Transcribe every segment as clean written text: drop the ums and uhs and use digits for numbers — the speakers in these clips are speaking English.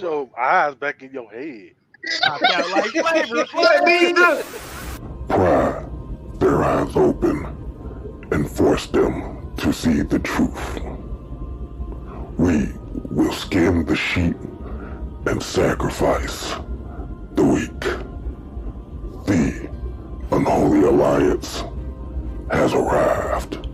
your eyes back in your head. Popped out like flavor. Let me do. Pry their eyes open and force them to see the truth. We will skin the sheep and sacrifice the weak. The unholy alliance has arrived.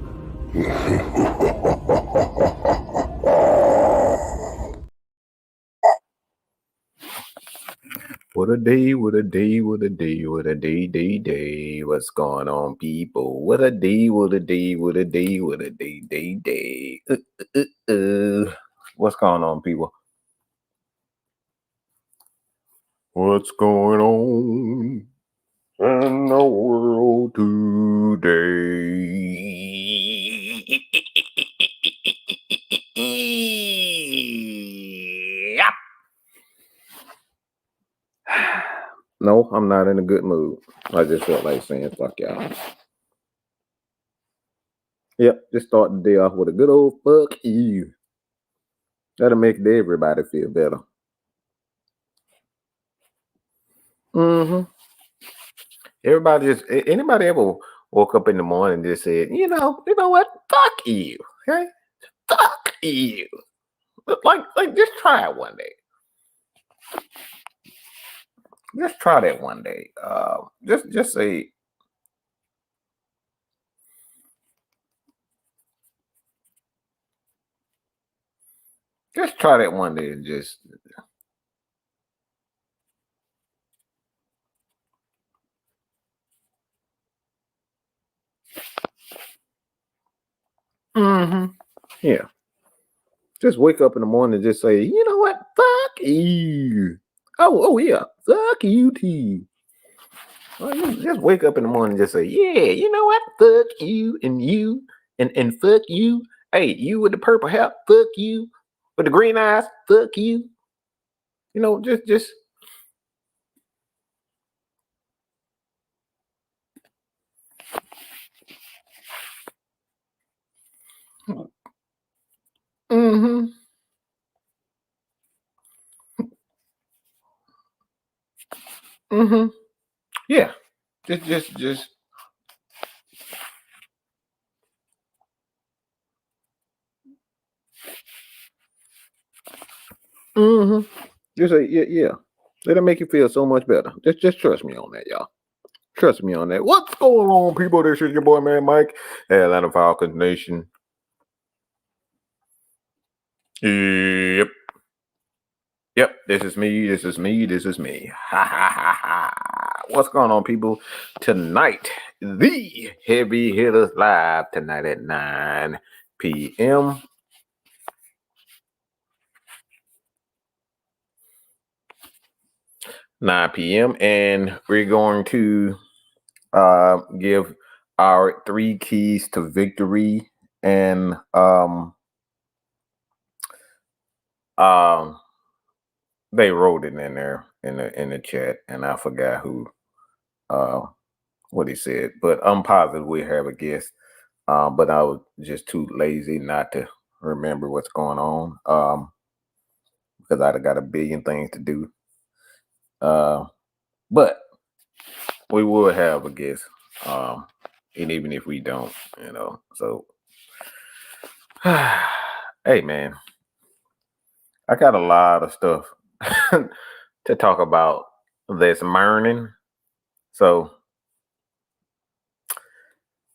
What a day, what a day, what a day, what a day. What's going on, people? What a day, what a day, what a day, what a day. What's going on, people? What's going on in the world today? No, I'm not in a good mood. I just felt like saying fuck y'all. Yep, just start the day off with a good old fuck you. That'll make everybody feel better. Anybody ever woke up in the morning and just said, you know what? Fuck you. Okay? Fuck you. Like just try it one day. Just try that one day. Just say, just try that one day and just. Yeah. Just wake up in the morning and just say, you know what? Fuck you. Oh yeah. Fuck you too. Well, you just wake up in the morning and just say, yeah, you know what? Fuck you and fuck you. Hey, you with the purple hair, fuck you. With the green eyes, fuck you. You know, just yeah. Just Just say, yeah. It'll make you feel so much better. Just trust me on that, y'all. Trust me on that. What's going on, people? This is your boy, man, Mike, Atlanta Falcons Nation. Yep. This is me. Ha. What's going on, people? Tonight, the Heavy Hitters live tonight at 9 p.m. 9 p.m. and we're going to give our 3 keys to victory, and they wrote it in there in the chat, and I forgot who what he said, but I'm positive we have a guest, but I was just too lazy not to remember what's going on, because I got a billion things to do. But we will have a guest, and even if we don't, so hey man, I got a lot of stuff to talk about this morning. So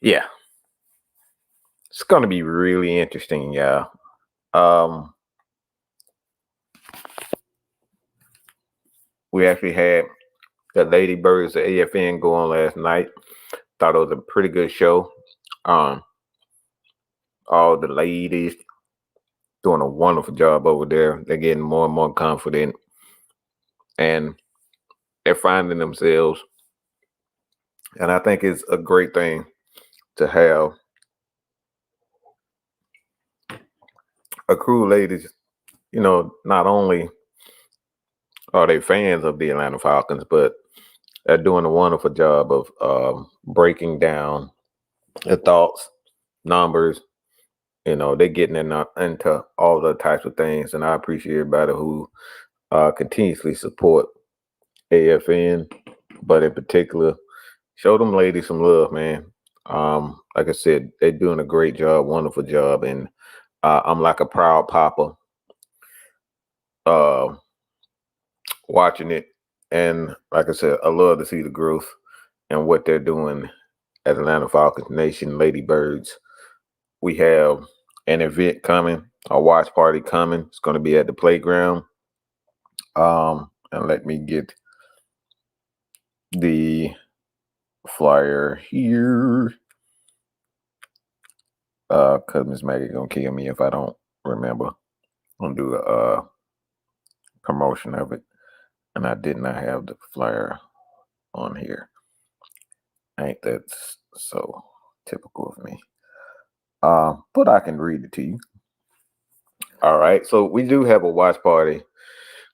yeah, it's gonna be really interesting, y'all. We actually had the Lady Birds of AFN go on last night. Thought it was a pretty good show. All the ladies doing a wonderful job over there. They're getting more and more confident, and they're finding themselves. And I think it's a great thing to have a crew of ladies. Not only are they fans of the Atlanta Falcons, but they're doing a wonderful job of breaking down the thoughts, numbers. They're getting into all the types of things, and I appreciate everybody who continuously support AFN, but in particular, show them ladies some love, man. Like I said, they're doing a great job, wonderful job, and I'm like a proud papa watching it. And like I said, I love to see the growth and what they're doing at Atlanta Falcons Nation, Ladybirds. We have an event coming, a watch party coming. It's going to be at the playground. And let me get the flyer here. Cause Miss Maggie gonna kill me if I don't remember. I'm gonna do a promotion of it. And I did not have the flyer on here. Ain't that so typical of me? But I can read it to you. All right. So we do have a watch party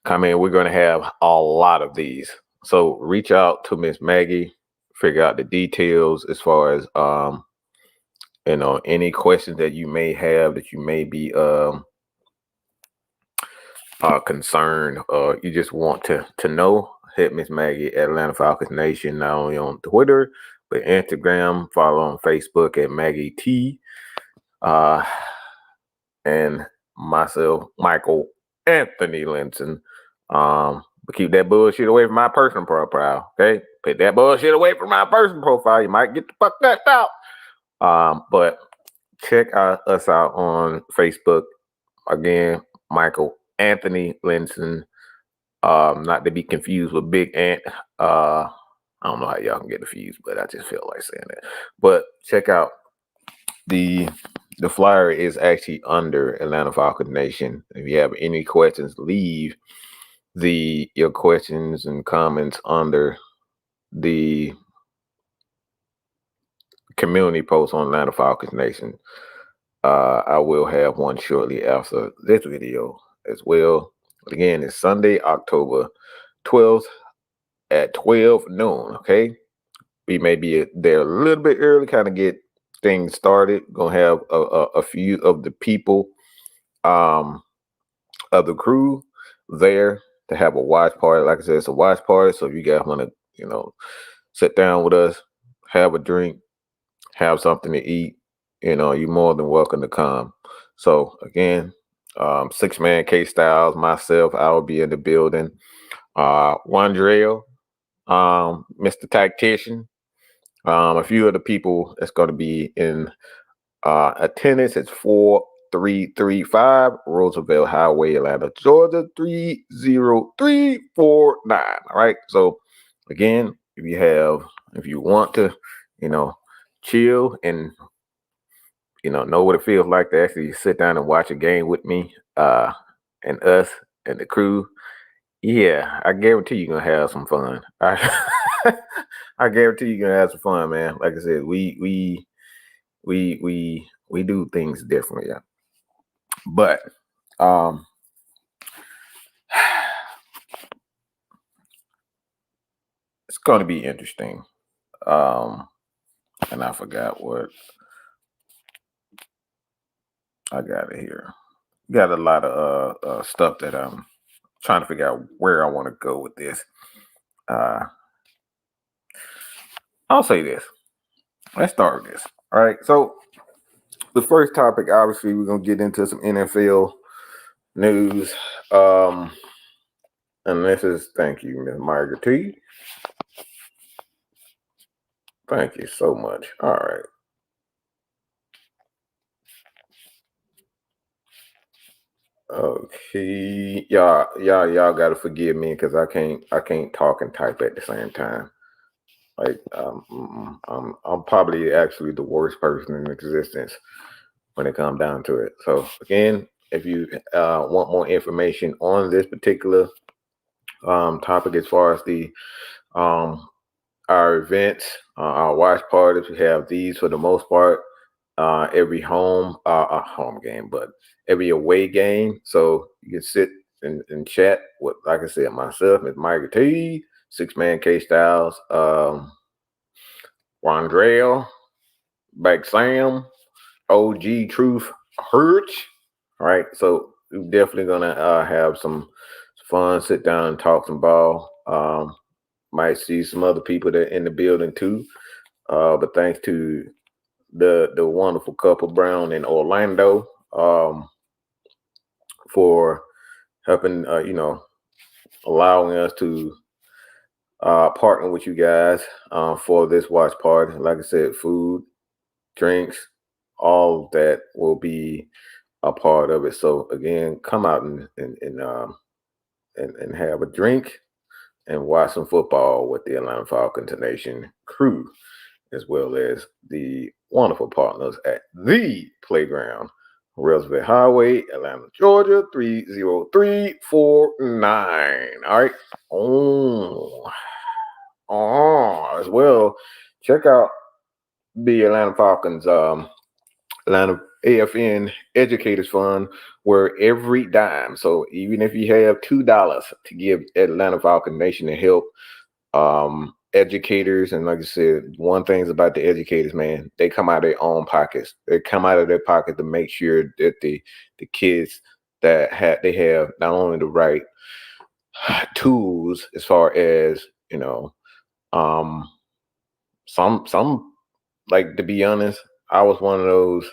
coming. We're going to have a lot of these. So reach out to Miss Maggie, figure out the details as far as any questions that you may have that you may be concerned or you just want to know. Hit Miss Maggie at Atlanta Falcons Nation, not only on Twitter, but Instagram. Follow on Facebook at Maggie T. And myself, Michael Anthony Linson. But keep that bullshit away from my personal profile, okay? Put that bullshit away from my personal profile. You might get the fuck knocked out. But check us out on Facebook. Again, Michael Anthony Linson. Not to be confused with Big Ant. I don't know how y'all can get confused, but I just feel like saying that. But check out the flyer is actually under Atlanta Falcons Nation. If you have any questions, leave your questions and comments under the community post on Atlanta Falcons Nation. I will have one shortly after this video as well. Again, it's Sunday, October 12th at 12 noon, okay? We may be there a little bit early, kind of get things started. Gonna have a few of the people of the crew there to have a watch party. Like I said, it's a watch party, so if you guys want to, sit down with us, have a drink, have something to eat, you're more than welcome to come. So again, 6-man K Styles, myself, I will be in the building. Wandrell, Mr. Tactician, a few of the people that's going to be in attendance. It's 4335 Roosevelt Highway, Atlanta, Georgia 30349. All right. So again, if you want to, chill and know what it feels like to actually sit down and watch a game with me, and us and the crew. Yeah, I guarantee you're gonna have some fun. I guarantee you're gonna have some fun, man. Like I said, we do things differently, yeah. But it's gonna be interesting. And I forgot what I got it here. Got a lot of stuff that I'm trying to figure out where I want to go with this. I'll say this. Let's start with this. All right. So the first topic, obviously, we're gonna get into some NFL news. And this is thank you, Ms. Margaret T. Thank you so much. All right. Okay, y'all gotta forgive me because I can't talk and type at the same time. Like I'm probably actually the worst person in existence when it comes down to it. So again, if you want more information on this particular topic as far as the our events, our watch parties, we have these for the most part. Every home game, but every away game. So you can sit and chat with, like I said, myself, Ms. Mike T, 6-man K Styles, Rondrell, Back Sam, OG Truth Hurch. All right. So we're definitely gonna have some fun. Sit down and talk some ball. Might see some other people that in the building too. But thanks to the wonderful couple Brown in Orlando for helping, allowing us to partner with you guys for this watch party. Like I said, food, drinks, all of that will be a part of it. So again, come out and have a drink and watch some football with the Atlanta Falcons Nation crew, as well as the wonderful partners at the playground, Roosevelt Highway, Atlanta, Georgia, 30349. All right. As well, check out the Atlanta Falcons Atlanta AFN Educators Fund, where every dime, so even if you have $2 to give Atlanta Falcon Nation to help educators, and like I said, one thing's about the educators, man, they come out of their own pockets. They come out of their pocket to make sure that the kids that they have not only the right tools as far as, some, like, to be honest, I was one of those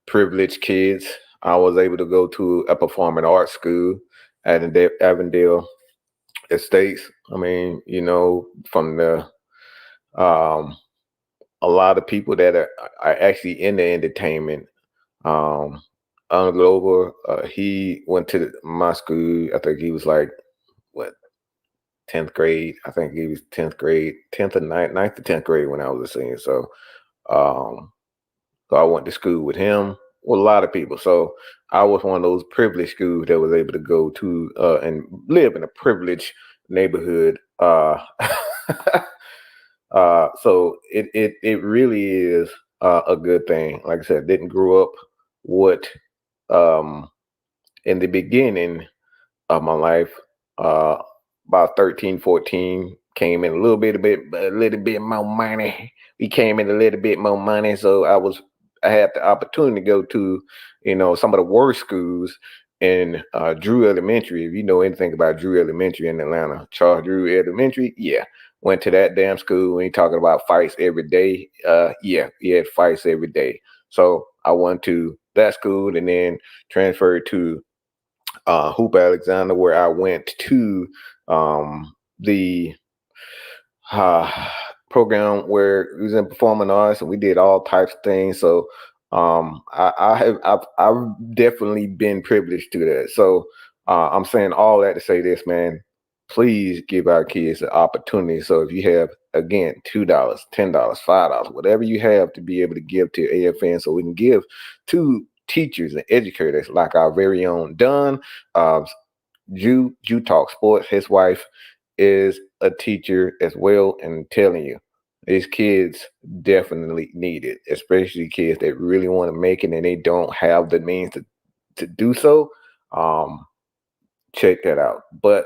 privileged kids. I was able to go to a performing arts school at Avondale Estates. I mean, from the a lot of people that are actually in the entertainment. Glover, he went to my school. I think he was like, what, 10th grade? I think he was 10th grade, 10th or 9th to 10th grade when I was a senior. So I went to school with him, with a lot of people. So I was one of those privileged schools that was able to go to and live in a privileged neighborhood. So it really is a good thing. Like I said, didn't grow up with in the beginning of my life, about 13, 14, came in a little bit more money. We came in a little bit more money, so I had the opportunity to go to, some of the worst schools in Drew Elementary. If you know anything about Drew Elementary in Atlanta, Charles Drew Elementary, yeah. Went to that damn school. When you talking about fights every day, yeah, we had fights every day. So I went to that school and then transferred to Hoop Alexander, where I went to the program where it was in performing arts, and we did all types of things. So I've definitely been privileged to that. So I'm saying all that to say this, man. Please give our kids the opportunity. So if you have, again, $2, $10, $5, whatever you have to be able to give to AFN, so we can give to teachers and educators like our very own Don, Jew Talk Sports. His wife is a teacher as well, and I'm telling you, these kids definitely need it, especially kids that really want to make it and they don't have the means to do so. Check that out. But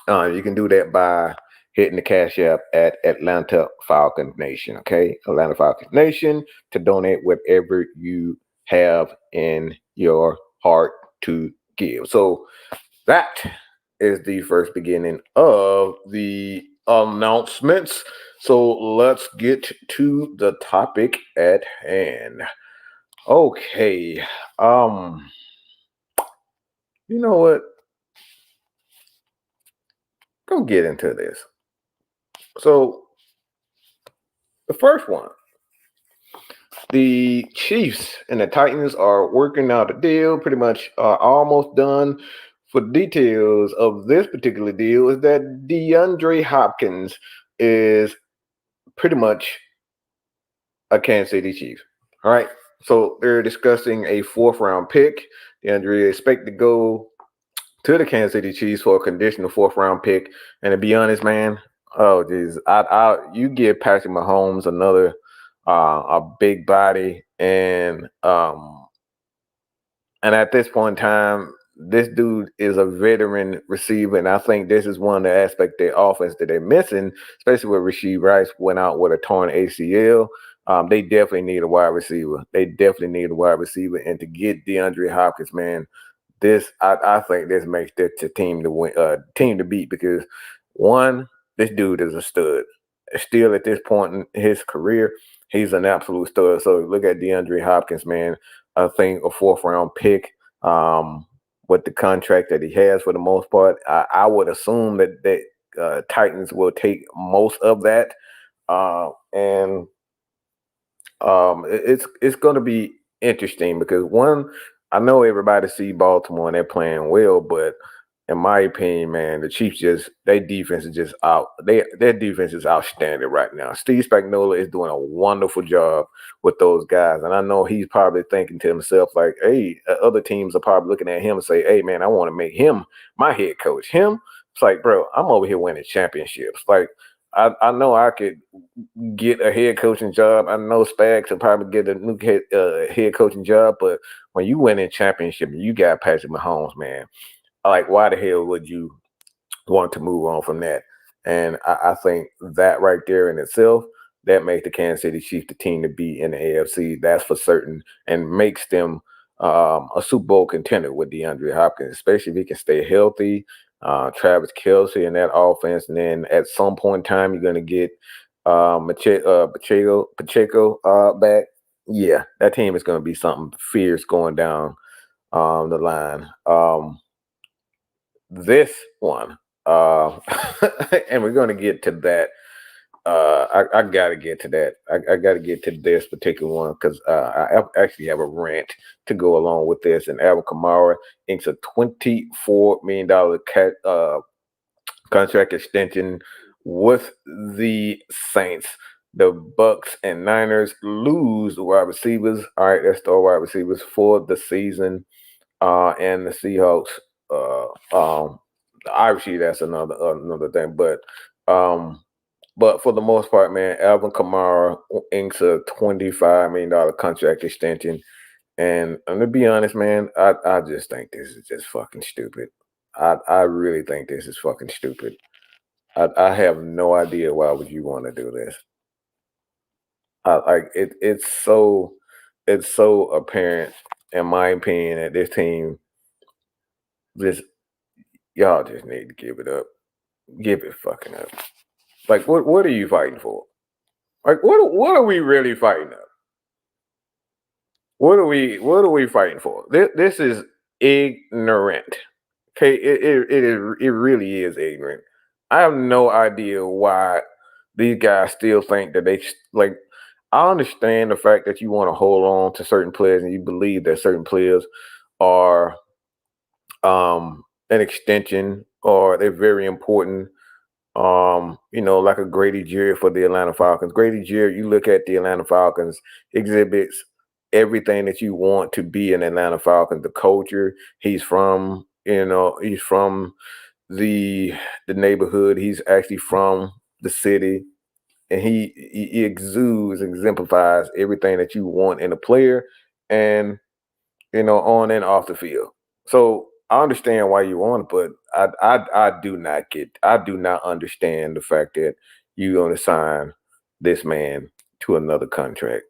you can do that by hitting the Cash App at Atlanta Falcons Nation, okay? Atlanta Falcons Nation, to donate whatever you have in your heart to give. So that is the first beginning of the announcements. So let's get to the topic at hand. Okay. You know what? Go get into this. So the first one, the Chiefs and the Titans are working out a deal, pretty much almost done. For details of this particular deal is that DeAndre Hopkins is pretty much a Kansas City Chief. All right. So they're discussing a 4th-round pick. DeAndre expect to go to the Kansas City Chiefs for a conditional 4th-round pick. And to be honest, man, oh geez, you give Patrick Mahomes another a big body, and at this point in time, this dude is a veteran receiver, and I think this is one of the aspects of their offense that they're missing, especially with Rashee Rice went out with a torn ACL. They definitely need a wide receiver. And to get DeAndre Hopkins, man, I think this makes this the team to win, team to beat because one, this dude is a stud. Still at this point in his career, he's an absolute stud. So look at DeAndre Hopkins, man. I think a 4th-round pick, with the contract that he has for the most part. I would assume that Titans will take most of that, and it's going to be interesting because one, I know everybody see Baltimore and they're playing well, but in my opinion, man, the Chiefs their defense is just out. Their defense is outstanding right now. Steve Spagnuolo is doing a wonderful job with those guys, and I know he's probably thinking to himself like, "Hey, other teams are probably looking at him and say, hey, man, I want to make him my head coach." It's like, bro, I'm over here winning championships. Like, I know I could get a head coaching job. I know Spags will probably get a new head coaching job, but when you win a championship and you got Patrick Mahomes, man, like, why the hell would you want to move on from that? And I think that right there in itself, that makes the Kansas City Chiefs the team to beat in the AFC. That's for certain, and makes them a Super Bowl contender with DeAndre Hopkins, especially if he can stay healthy. Travis Kelce and that offense, and then at some point in time, you're going to get Pacheco back. Yeah, that team is going to be something fierce going down the line. This one, and we're going to get to that. I got to get to that. I got to get to this particular one because I actually have a rant to go along with this. And Alvin Kamara inks a $24 million contract extension with the Saints. The Bucks and Niners lose wide receivers. All right, that's the wide receivers for the season. And the Seahawks, obviously that's another thing. But for the most part, man, Alvin Kamara inks a $25 million contract extension. And to be honest, man, I just think this is just fucking stupid. I really think this is fucking stupid. I have no idea why would you want to do this. It's so apparent, in my opinion, that this team y'all just need to give it up. Give it fucking up. Like, what are you fighting for? Like, what are we really fighting up? What are we fighting for? This is ignorant. Okay, it really is ignorant. I have no idea why these guys still think that they like. I understand the fact that you want to hold on to certain players and you believe that certain players are an extension or they're very important. Like a Grady Jarrett for the Atlanta Falcons. Grady Jarrett, you look at the Atlanta Falcons, exhibits everything that you want to be an Atlanta Falcons. The culture, he's from the neighborhood. He's actually from the city, and he exudes, exemplifies everything that you want in a player, and on and off the field. So I understand why you want it, but I do not understand the fact that you're going to sign this man to another contract.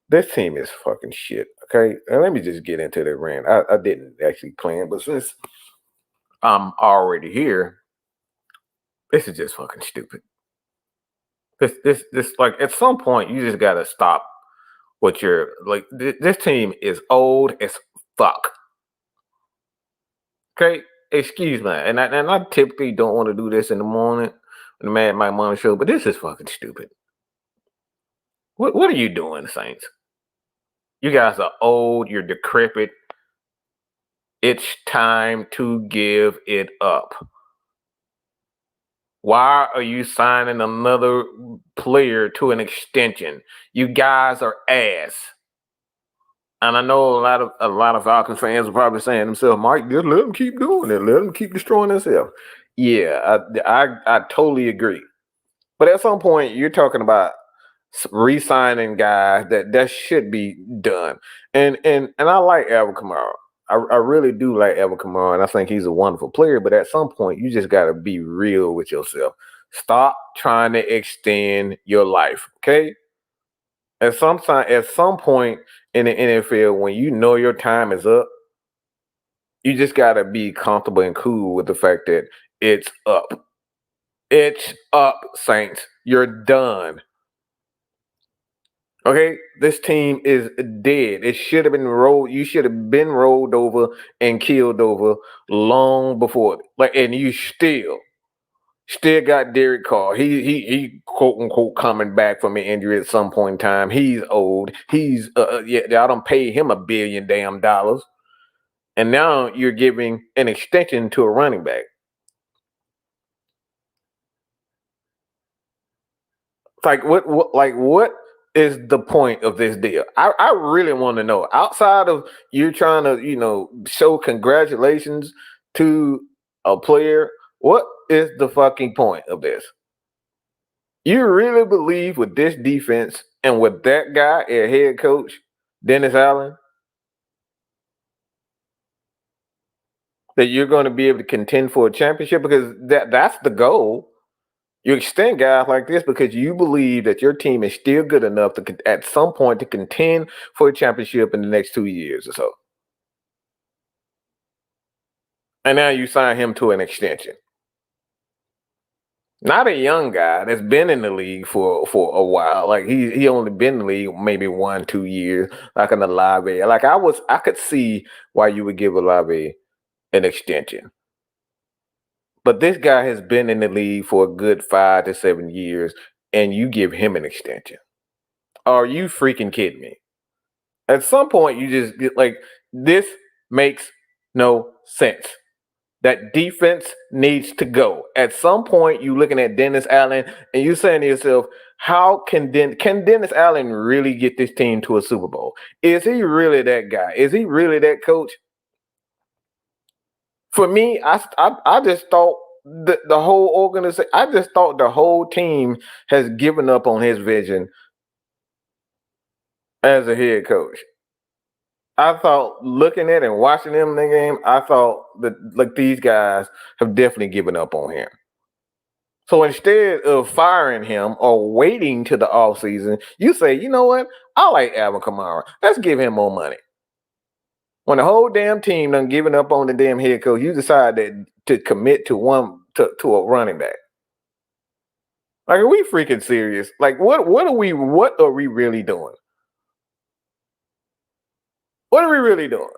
This team is fucking shit. Okay, and let me just get into the rant. I didn't actually plan, but since I'm already here, this is just fucking stupid. This like at some point you just gotta stop what you're like. This team is old as fuck. Okay, excuse me, and I typically don't want to do this in the morning, the Mad Mike Morning Show, but this is fucking stupid. What are you doing, Saints? You guys are old. You're decrepit. It's time to give it up. Why are you signing another player to an extension? You guys are ass. And I know a lot of Falcons fans are probably saying to themselves, Mike, just let them keep doing it. Let them keep destroying themselves. Yeah, I totally agree. But at some point, you're talking about re-signing guys that should be done. And I like Alvin Kamara. I really do like Alvin Kamara, and I think he's a wonderful player. But at some point, you just got to be real with yourself. Stop trying to extend your life, okay? At some point in the NFL, when you know your time is up, you just gotta be comfortable and cool with the fact that it's up. It's up, Saints. You're done. Okay, this team is dead. It should have been rolled. You should have been rolled over and killed over long before. Like, and you still got Derek Carr. He quote unquote coming back from an injury at some point in time. He's old. He's yeah, I don't pay him $1 billion damn dollars. And now you're giving an extension to a running back. It's like what is the point of this deal? I really want to know. Outside of you trying to, show congratulations to a player, what is the fucking point of this? You really believe with this defense and with that guy as head coach, Dennis Allen, that you're going to be able to contend for a championship? Because that's the goal. You extend guys like this because you believe that your team is still good enough to, at some point, to contend for a championship in the next 2 years or so. And now you sign him to an extension. Not a young guy that's been in the league for a while. Like he only been in the league maybe 1-2 years, like an Olave. Like I could see why you would give Olave an extension. But this guy has been in the league for a good 5 to 7 years, and you give him an extension. Are you freaking kidding me? At some point, you just get like, this makes no sense. That defense needs to go. At some point, you looking at Dennis Allen, and you saying to yourself, how can Dennis Allen really get this team to a Super Bowl? Is he really that guy? Is he really that coach? For me, I just thought the whole organization, I just thought the whole team has given up on his vision as a head coach. I thought, looking at and watching them in the game, I thought that like these guys have definitely given up on him. So instead of firing him or waiting to the offseason, you say, you know what? I like Alvin Kamara. Let's give him more money. When the whole damn team done given up on the damn head coach, you decide to commit to a running back. Like, are we freaking serious? Like, what are we really doing? What are we really doing?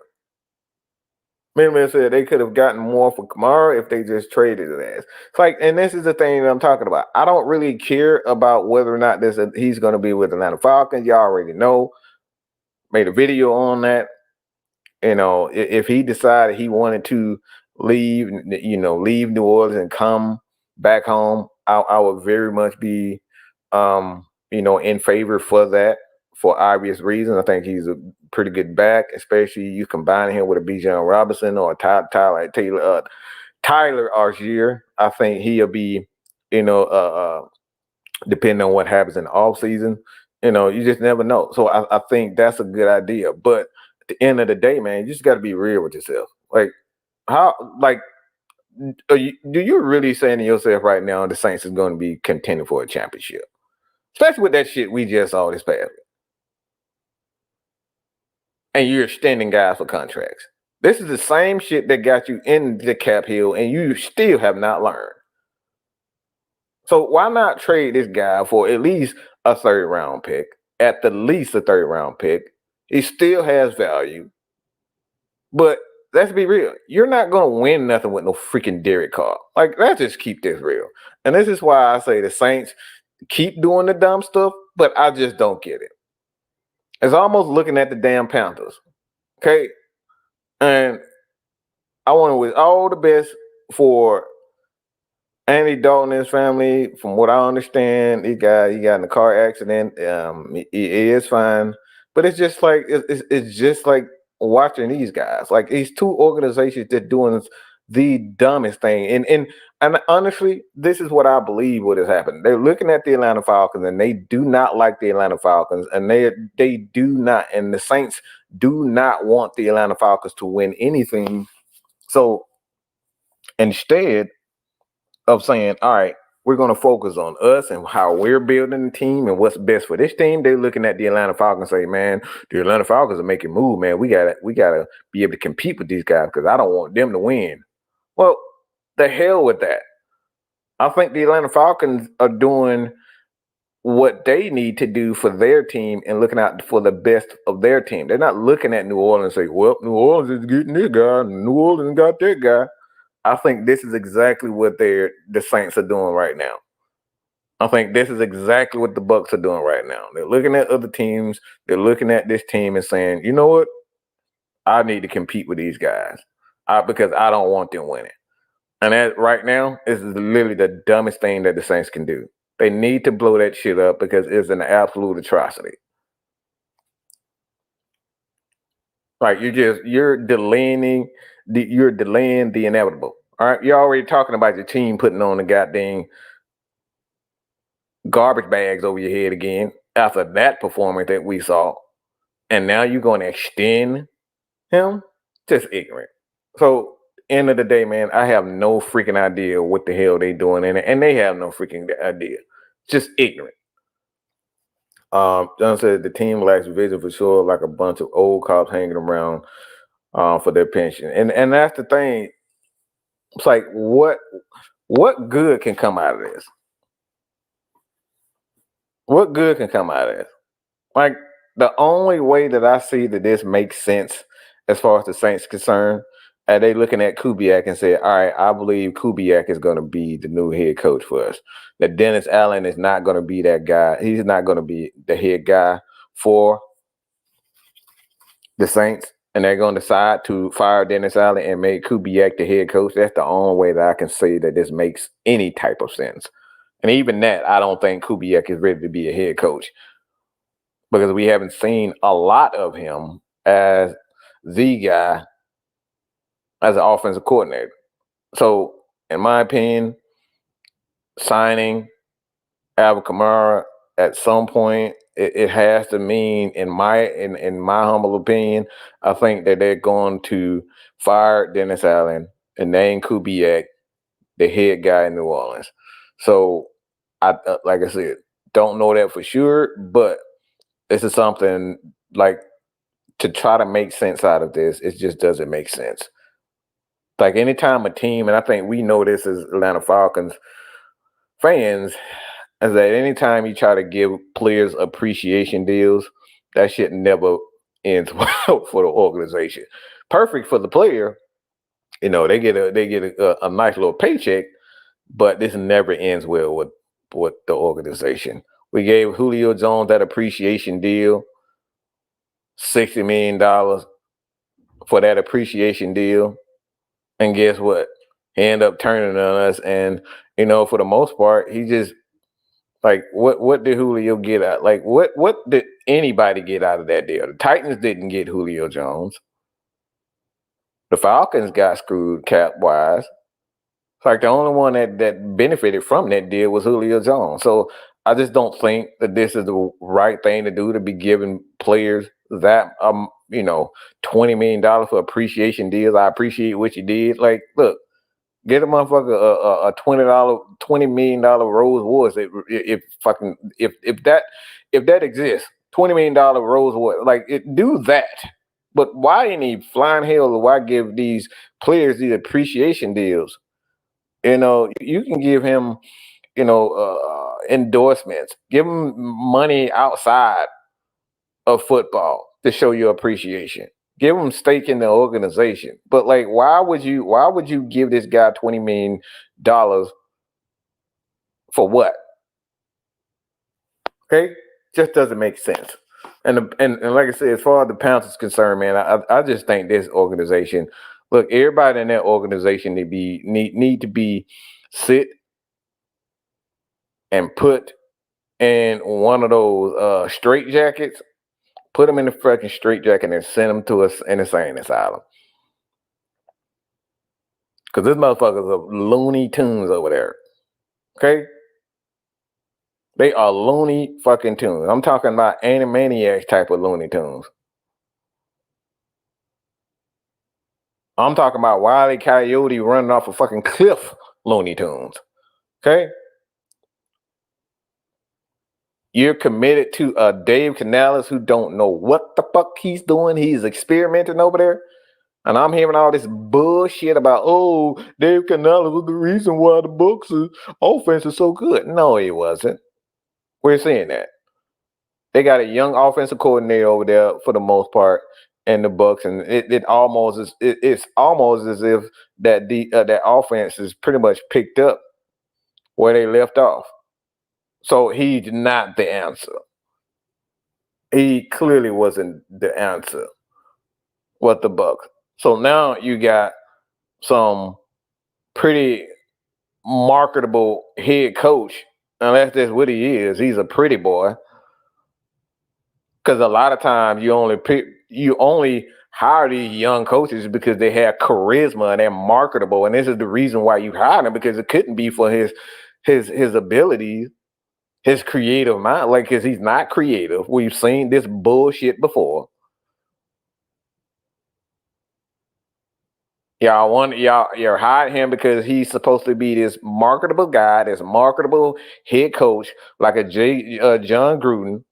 Man said they could have gotten more for Kamara if they just traded his ass. It's like, and this is the thing that I'm talking about. I don't really care about whether or not he's going to be with the Atlanta Falcons. Y'all already know. Made a video on that. If he decided he wanted to leave New Orleans and come back home, I would very much be, in favor for that for obvious reasons. I think he's a pretty good back, especially you combine him with a Bijan Robinson or Tyler Algier. I think he'll be, depending on what happens in the offseason, you just never know. So I think that's a good idea. But at the end of the day, man, you just got to be real with yourself. Like, do you really saying to yourself right now the Saints is going to be contending for a championship? Especially with that shit we just saw this past week. And you're extending guys for contracts. This is the same shit that got you in the cap hill, and you still have not learned. So why not trade this guy for at least a 3rd-round pick? At the least a 3rd-round pick. He still has value. But let's be real. You're not going to win nothing with no freaking Derek Carr. Like, let's just keep this real. And this is why I say the Saints keep doing the dumb stuff, but I just don't get it. It's almost looking at the damn Panthers. Okay? And I want to wish all the best for Andy Dalton and his family. From what I understand, he got in a car accident. He is fine. But it's just like it's just like watching these guys. Like, these two organizations that doing the dumbest thing. And honestly, this is what I believe what has happened. They're looking at the Atlanta Falcons, and they do not like the Atlanta Falcons, and they do not, and the Saints do not want the Atlanta Falcons to win anything. So instead of saying, all right, we're going to focus on us and how we're building the team and what's best for this team. They're looking at the Atlanta Falcons and say, man, the Atlanta Falcons are making move, man. We gotta be able to compete with these guys because I don't want them to win. Well, the hell with that. I think the Atlanta Falcons are doing what they need to do for their team and looking out for the best of their team. They're not looking at New Orleans and say, well, New Orleans is getting this guy, New Orleans got that guy. I think this is exactly what the Saints are doing right now. I think this is exactly what the Bucs are doing right now. They're looking at other teams. They're looking at this team and saying, you know what? I need to compete with these guys because I don't want them winning. And that right now is literally the dumbest thing that the Saints can do. They need to blow that shit up because it's an absolute atrocity. Like you're delaying the inevitable. All right, you're already talking about your team putting on the goddamn garbage bags over your head again after that performance that we saw, and now you're going to extend him. Just ignorant. So end of the day, man, I have no freaking idea what the hell they doing in it, and they have no freaking idea. Just ignorant. John said the team lacks vision for sure, like a bunch of old cops hanging around for their pension, and that's the thing. It's like what good can come out of this? What good can come out of this? Like the only way that I see that this makes sense as far as the Saints concerned, are they looking at Kubiak and say, all right, I believe Kubiak is going to be the new head coach for us. That Dennis Allen is not going to be that guy. He's not going to be the head guy for the Saints, and they're going to decide to fire Dennis Allen and make Kubiak the head coach. That's the only way that I can say that this makes any type of sense. And even that, I don't think Kubiak is ready to be a head coach because we haven't seen a lot of him as the guy as an offensive coordinator. So, in my opinion, signing Alvin Kamara at some point, it has to mean, in my humble opinion, I think that they're going to fire Dennis Allen and name Kubiak the head guy in New Orleans. So, like I said, don't know that for sure, but this is something like to try to make sense out of this. It just doesn't make sense. Like anytime a team, and I think we know this as Atlanta Falcons fans, is that anytime you try to give players appreciation deals, that shit never ends well for the organization. Perfect for the player, they get a nice little paycheck, but this never ends well with the organization. We gave Julio Jones that appreciation deal, $60 million for that appreciation deal. And guess what? He ended up turning on us. And, for the most part, he just, like, what did Julio get out? Like, what did anybody get out of that deal? The Titans didn't get Julio Jones. The Falcons got screwed cap-wise. It's like the only one that benefited from that deal was Julio Jones. So I just don't think that this is the right thing to do, to be giving players that $20 million for appreciation deals. I appreciate what you did. Like, look, get a motherfucker a $20 million Rolls Royce. If that exists, $20 million Rolls Royce, like do that. But why any flying hell? Why give these players these appreciation deals? You can give him, endorsements. Give him money outside of football to show your appreciation. Give him stake in the organization. But like, why would you give this guy $20 million for what? Okay, just doesn't make sense. And like I said, as far as the Panthers is concerned, man, I just think this organization. Look, everybody in that organization need to be sit and put in one of those straight jackets. Put them in the fucking straight jacket and send them to us in the insane asylum. Because this motherfuckers are Looney Tunes over there. Okay? They are Looney fucking Tunes. I'm talking about Animaniacs type of Looney Tunes. I'm talking about Wile E. Coyote running off a fucking cliff Looney Tunes. Okay? You're committed to Dave Canales who don't know what the fuck he's doing. He's experimenting over there. And I'm hearing all this bullshit about, oh, Dave Canales was the reason why the Bucs' offense is so good. No, he wasn't. We're seeing that. They got a young offensive coordinator over there for the most part in the Bucs, and it's almost as if that offense is pretty much picked up where they left off. So he's not the answer. He clearly wasn't the answer with the Bucs. So now you got some pretty marketable head coach, and that's just what he is. He's a pretty boy. Because a lot of times you only hire these young coaches because they have charisma and they're marketable, and this is the reason why you hire them, because it couldn't be for his abilities, his creative mind, like, because he's not creative. We've seen this bullshit before. You're hiring him because he's supposed to be this marketable guy, this marketable head coach, like a John Gruden.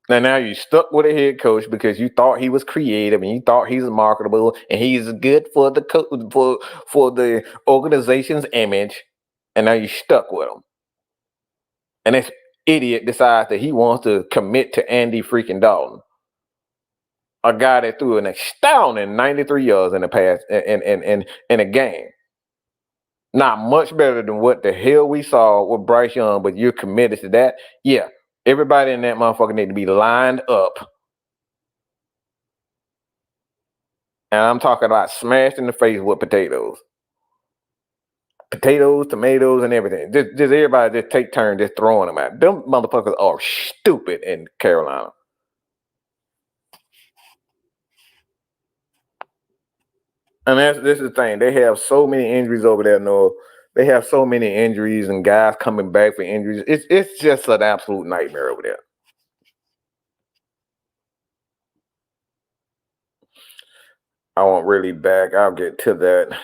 And now you stuck with a head coach because you thought he was creative and you thought he's marketable and he's good for the for the organization's image, and now you stuck with him. And this idiot decides that he wants to commit to Andy freaking Dalton, a guy that threw an astounding 93 yards in the past in a game. Not much better than what the hell we saw with Bryce Young, but you're committed to that. Yeah. Everybody in that motherfucker need to be lined up. And I'm talking about smashed in the face with potatoes. Potatoes, tomatoes, and everything. Just everybody just take turns just throwing them out. Them motherfuckers are stupid in Carolina. And this is the thing. They have so many injuries over there, Noah. They have so many injuries and guys coming back for injuries. It's just an absolute nightmare over there. I won't really back. I'll get to that.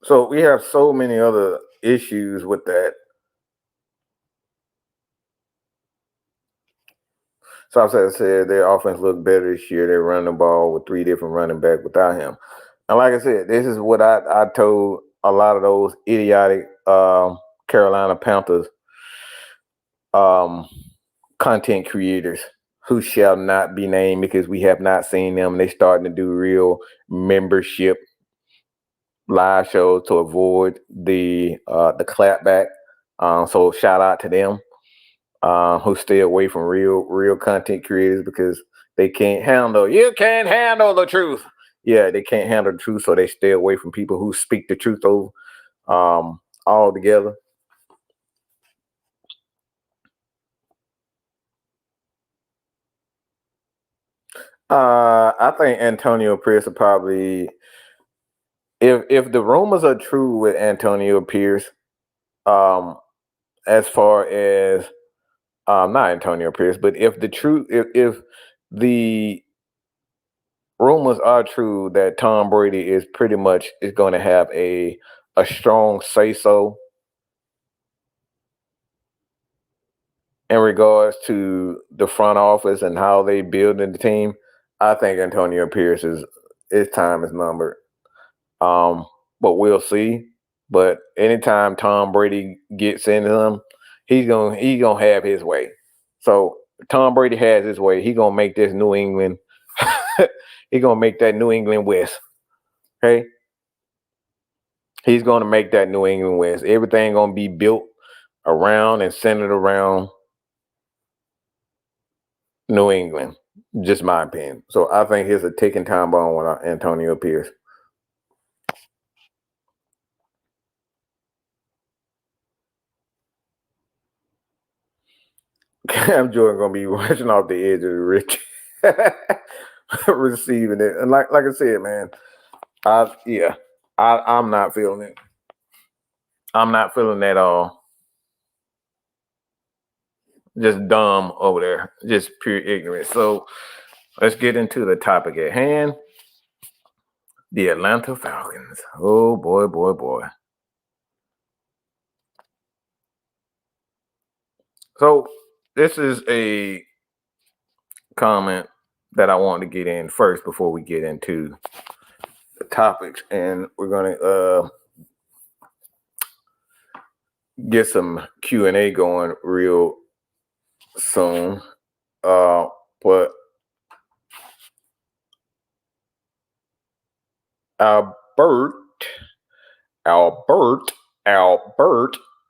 So we have so many other issues with that. So I said their offense looked better this year. They run the ball with 3 different running backs without him. And like I said, this is what I told a lot of those idiotic Carolina Panthers content creators who shall not be named because we have not seen them. They starting to do real membership live shows to avoid the clapback. So shout out to them who stay away from real content creators because they can't handle. You can't handle the truth. Yeah, they can't handle the truth, so they stay away from people who speak the truth over altogether. I think Antonio Pierce will probably, if the rumors are true with Antonio Pierce, as far as not Antonio Pierce, but if the rumors are true that Tom Brady is going to have a strong say so in regards to the front office and how they build the team, I think Antonio Pierce his time is numbered. But we'll see. But anytime Tom Brady gets into him, he's gonna have his way. So Tom Brady has his way. He's gonna make this New England. He's gonna make that New England West. Okay. He's gonna make that New England West. Everything gonna be built around and centered around New England. Just my opinion. So I think here's a ticking time bomb with Antonio Pierce. Cam Jordan gonna be rushing off the edge of the rich, receiving it, and like I said, man, I'm not feeling it. I'm not feeling that at all. Just dumb over there, just pure ignorance. So let's get into the topic at hand. The Atlanta Falcons. Oh boy, boy, boy. So this is a comment that I wanted to get in first before we get into the topics, and we're gonna get some Q&A going real soon. But Albert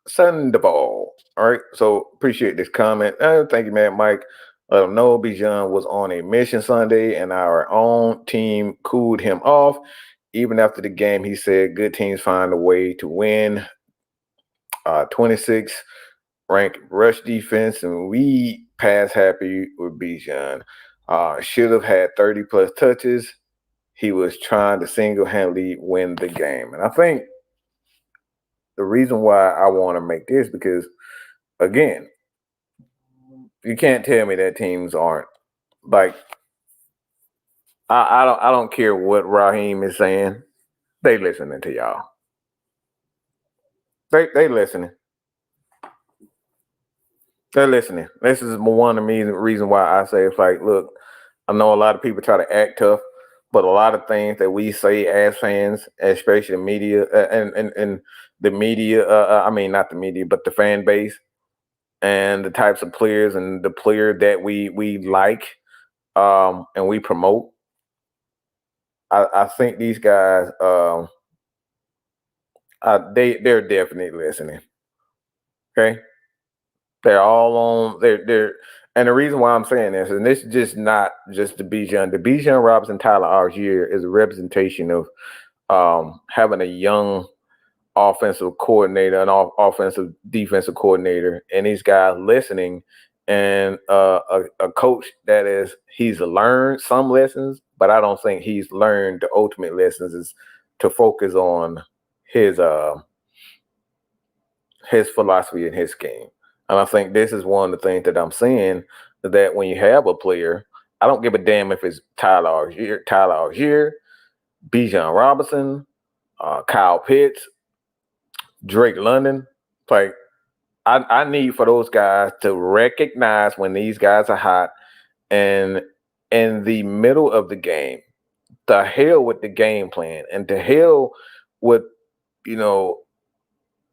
Sandoval. All right, so appreciate this comment. Thank you, man, Mike. Let him know Bijan was on a mission Sunday, and our own team cooled him off. Even after the game, he said, "Good teams find a way to win." 26 ranked rush defense, and we pass happy with Bijan. Should have had 30 plus touches. He was trying to single-handedly win the game, and I think the reason why I want to make this because, again, you can't tell me that teams aren't like. I don't care what Raheem is saying. They listening to y'all. They listening. They're listening. This is one of the reasons why I say it's like, look, I know a lot of people try to act tough, but a lot of things that we say as fans, especially the media and the media, I mean, not the media, but the fan base and the types of players and the player that we like and we promote. I think these guys, they're definitely listening. Okay, they're all on. They're and the reason why I'm saying this, and this is just not just the Bijan Robinson, Tyler Algier is a representation of having a young offensive coordinator, an offensive defensive coordinator, and these guys listening, and a coach that he's learned some lessons, but I don't think he's learned the ultimate lessons is to focus on his philosophy and his scheme. And I think this is one of the things that I'm seeing, that when you have a player, I don't give a damn if it's Tyler Algier, Bijan Robinson, Kyle Pitts, Drake London. Like, I need for those guys to recognize when these guys are hot, and in the middle of the game, the hell with the game plan, and the hell with,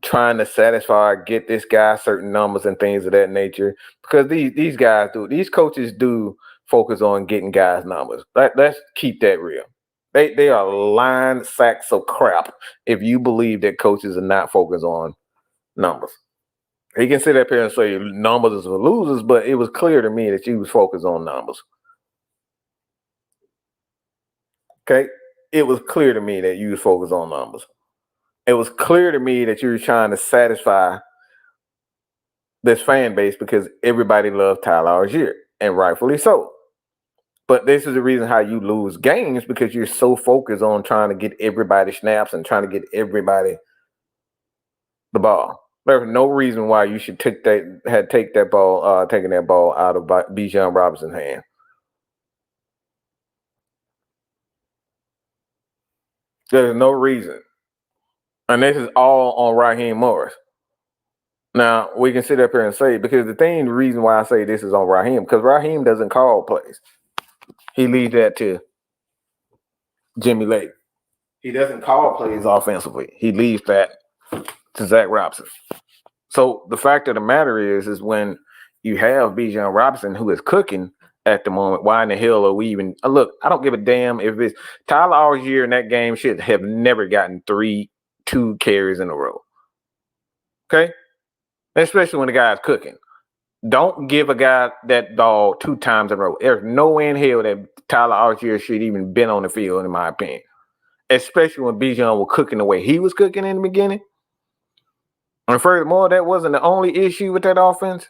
trying to satisfy, get this guy certain numbers and things of that nature. Because these coaches do focus on getting guys numbers. Let's keep that real. They are lying sacks of crap if you believe that coaches are not focused on numbers. He can sit up here and say numbers are losers, but it was clear to me that you was focused on numbers. Okay? It was clear to me that you was focused on numbers. It was clear to me that you were trying to satisfy this fan base because everybody loves Tyler Algier, and rightfully so. But this is the reason how you lose games, because you're so focused on trying to get everybody snaps and trying to get everybody the ball. There's no reason why you should taking that ball out of Bijan Robinson's hand. There's no reason. And this is all on Raheem Morris. Now, we can sit up here and say, because the reason why I say this is on Raheem, because Raheem doesn't call plays. He leaves that to Jimmy Lake. He doesn't call plays offensively. He leaves that to Zach Robinson. So the fact of the matter is when you have Bijan Robinson, who is cooking at the moment, why in the hell are we even look? I don't give a damn if it's Tyler Algier in that game should have never gotten 2 carries in a row. Okay, especially when the guy's cooking. Don't give a guy that ball 2 times in a row. There's no way in hell that Tyler Algier should even been on the field, in my opinion. Especially when Bijan was cooking the way he was cooking in the beginning. And furthermore, that wasn't the only issue with that offense.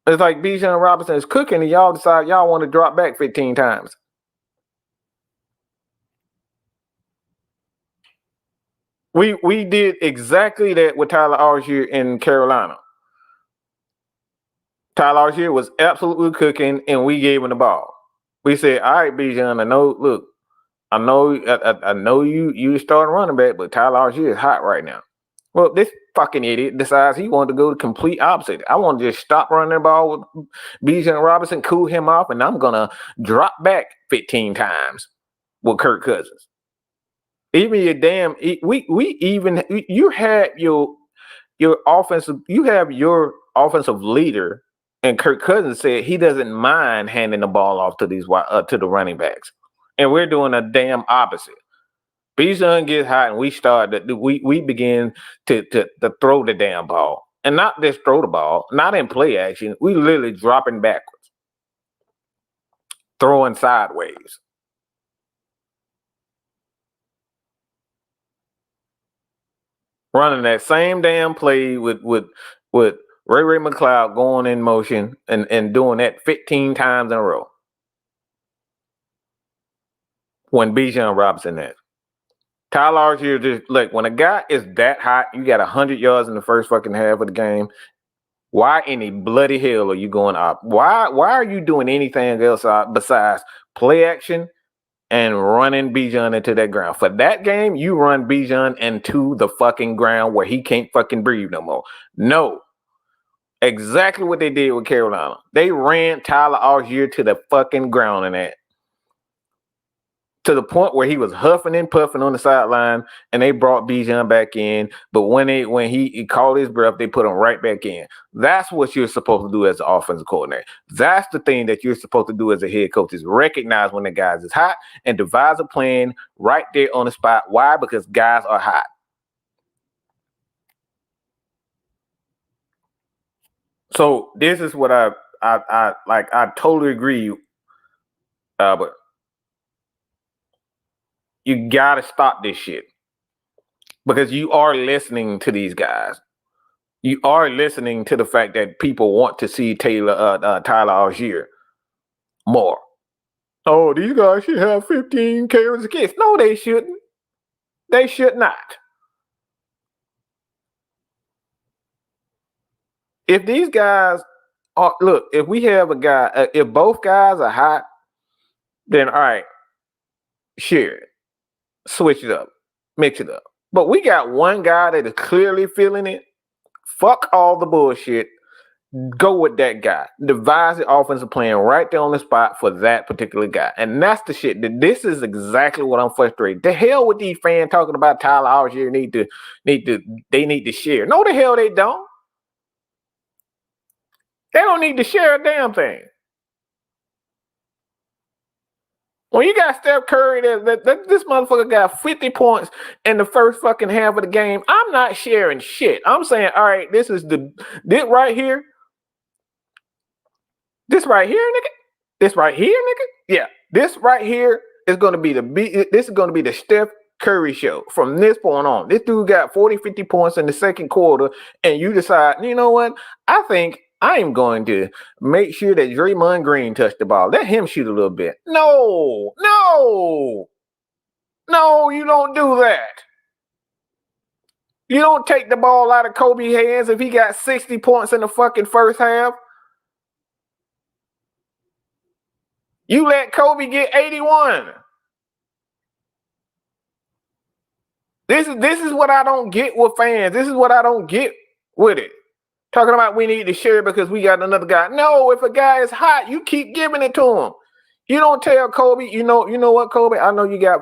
It's like Bijan Robinson is cooking and y'all decide y'all want to drop back 15 times. We did exactly that with Tyler Algier in Carolina. Tyler Algier was absolutely cooking, and we gave him the ball. We said, "All right, Bijan, I know you starting running back, but Tyler Algier is hot right now. Well, this fucking idiot decides he wanted to go the complete opposite. I want to just stop running the ball with Bijan Robinson, cool him off, and I'm gonna drop back 15 times with Kirk Cousins. Even your damn you had your offensive leader, and Kirk Cousins said he doesn't mind handing the ball off to to the running backs, and we're doing a damn opposite. Bijan gets hot, and we begin to throw the damn ball, and not just throw the ball, not in play action. We literally dropping backwards, throwing sideways. Running that same damn play with Ray McLeod going in motion and doing that 15 times in a row. When Bijan Robinson that. Tyler Algier just like when a guy is that hot, you got 100 yards in the first fucking half of the game. Why in the bloody hell are you going up? Why are you doing anything else besides play action and running Bijan into that ground? For that game, you run Bijan into the fucking ground where he can't fucking breathe no more. No. Exactly what they did with Carolina. They ran Tyler Algier to the fucking ground in that. To the point where he was huffing and puffing on the sideline, and they brought Bijan back in. But when he called his breath, they put him right back in. That's what you're supposed to do as an offensive coordinator. That's the thing that you're supposed to do as a head coach, is recognize when the guys is hot and devise a plan right there on the spot. Why? Because guys are hot. So this is what I like. I totally agree, but you gotta stop this shit, because you are listening to these guys. You are listening to the fact that people want to see Tyler Algier more. Oh, these guys should have 15 carries a kiss. No, they shouldn't. They should not. If these guys are, look, if we have a guy, if both guys are hot, then all right, share it. Switch it up. Mix it up. But we got one guy that is clearly feeling it. Fuck all the bullshit. Go with that guy. Devise the offensive plan right there on the spot for that particular guy. And that's the shit. This is exactly what I'm frustrated. The hell with these fans talking about Tyler Algier they need to share. No, the hell they don't. They don't need to share a damn thing. When you got Steph Curry, this motherfucker got 50 points in the first fucking half of the game, I'm not sharing shit. I'm saying, all right, this right here. This right here, nigga. This right here, nigga. Yeah, this right here is going to be the Steph Curry show from this point on. This dude got 40, 50 points in the second quarter, and you decide, you know what? I think I am going to make sure that Draymond Green touched the ball. Let him shoot a little bit. No, you don't do that. You don't take the ball out of Kobe's hands if he got 60 points in the fucking first half. You let Kobe get 81. This is what I don't get with fans. This is what I don't get with it. Talking about we need to share because we got another guy. No, if a guy is hot, you keep giving it to him. You don't tell Kobe, you know what, Kobe? I know you got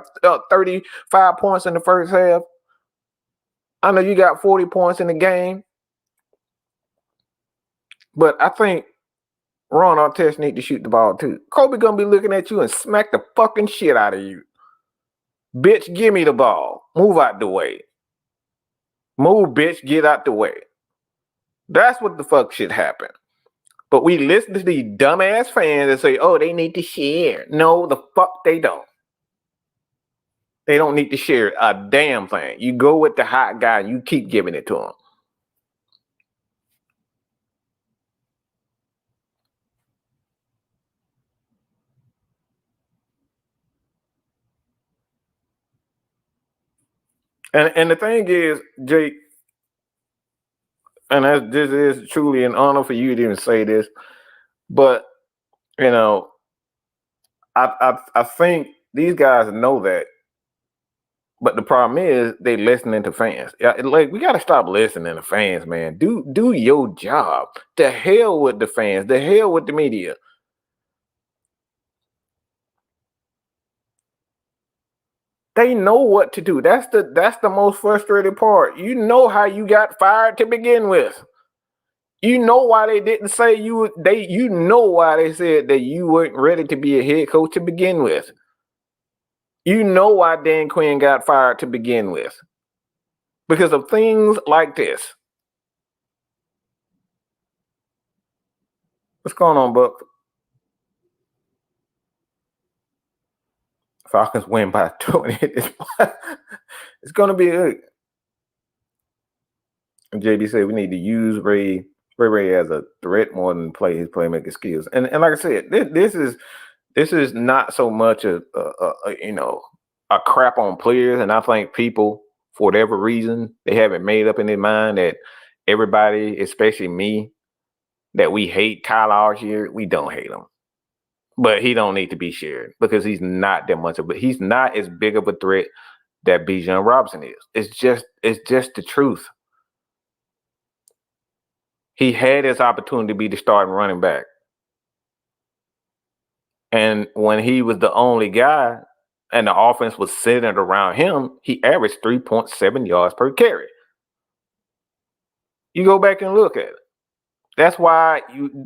35 points in the first half. I know you got 40 points in the game. But I think Ron Artest need to shoot the ball too. Kobe gonna be looking at you and smack the fucking shit out of you. Bitch, give me the ball. Move out the way. Move, bitch, get out the way. That's what the fuck should happen. But we listen to these dumbass fans and say, oh, they need to share. No, the fuck they don't. They don't need to share a damn thing. You go with the hot guy, you keep giving it to him. And the thing is, Jake, and this is truly an honor for you to even say this, but you know, I think these guys know that But the problem is they listening to fans. Like, we gotta stop listening to fans, man. Do your job. The hell with the fans. The hell with the media. They know what to do. That's the most frustrating part. You know how you got fired to begin with. You know why they didn't say you know why they said that you weren't ready to be a head coach to begin with. You know why Dan Quinn got fired to begin with. Because of things like this. What's going on, Buck? Falcons win by 20. It's going to be good. JB said we need to use Ray as a threat more than play his playmaking skills. And like I said, this is not so much a crap on players. And I think people, for whatever reason, they haven't made up in their mind that everybody, especially me, that we hate Tyler Algier. We don't hate him. But he don't need to be shared because he's not that much of he's not as big of a threat that Bijan Robinson is. It's just the truth. He had his opportunity to be the starting running back. And when he was the only guy and the offense was centered around him, he averaged 3.7 yards per carry. You go back and look at it. That's why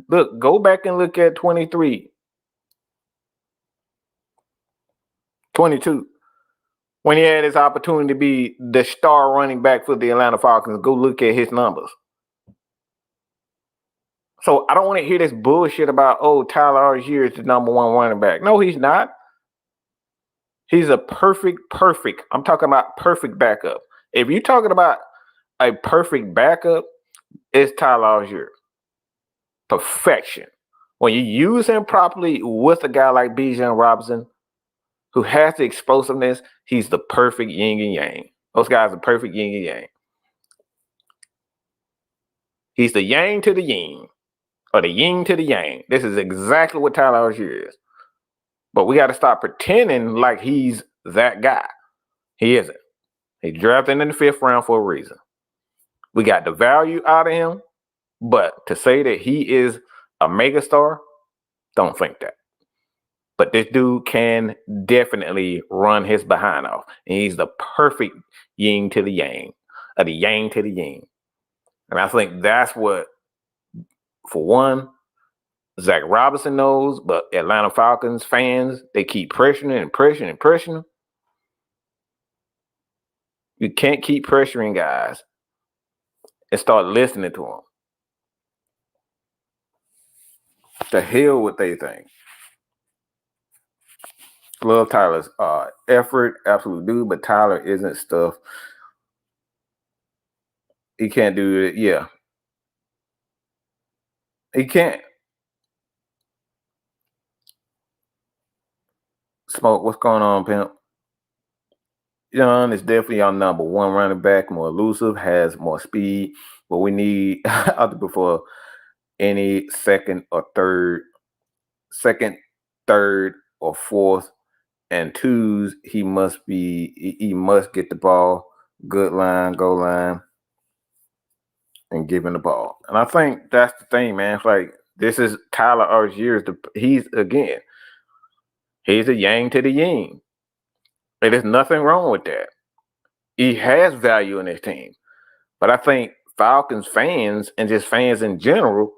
go back and look at 23. 22. When he had his opportunity to be the star running back for the Atlanta Falcons, go look at his numbers. So I don't want to hear this bullshit about, Tyler Algier is the number one running back. No, he's not. He's a perfect. I'm talking about perfect backup. If you're talking about a perfect backup, it's Tyler Algier. Perfection. When you use him properly with a guy like Bijan Robinson, who has the explosiveness, he's the perfect yin and yang. Those guys are perfect yin and yang. He's the yang to the yin, or the yin to the yang. This is exactly what Tyler Algier is. But we got to stop pretending like he's that guy. He isn't. He's drafted in the 5th round for a reason. We got the value out of him, but to say that he is a megastar, don't think that. But this dude can definitely run his behind off. And he's the perfect yin to the yang, or the yang to the yin. And I think that's what, for one, Zach Robinson knows, but Atlanta Falcons fans, they keep pressuring. You can't keep pressuring guys and start listening to them. The hell what they think. Love Tyler's effort, absolute dude, but Tyler isn't stuff. He can't do it. Yeah. He can't. Smoke, what's going on, pimp? Young is definitely our number one running back, more elusive, has more speed, but we need out before any second, third, or fourth, and twos. He must get the ball, good line, goal line, and giving the ball. And I think that's the thing, man. It's like, this is Tyler Algier. He's a yang to the yin. And there's nothing wrong with that. He has value in his team. But I think Falcons fans and just fans in general,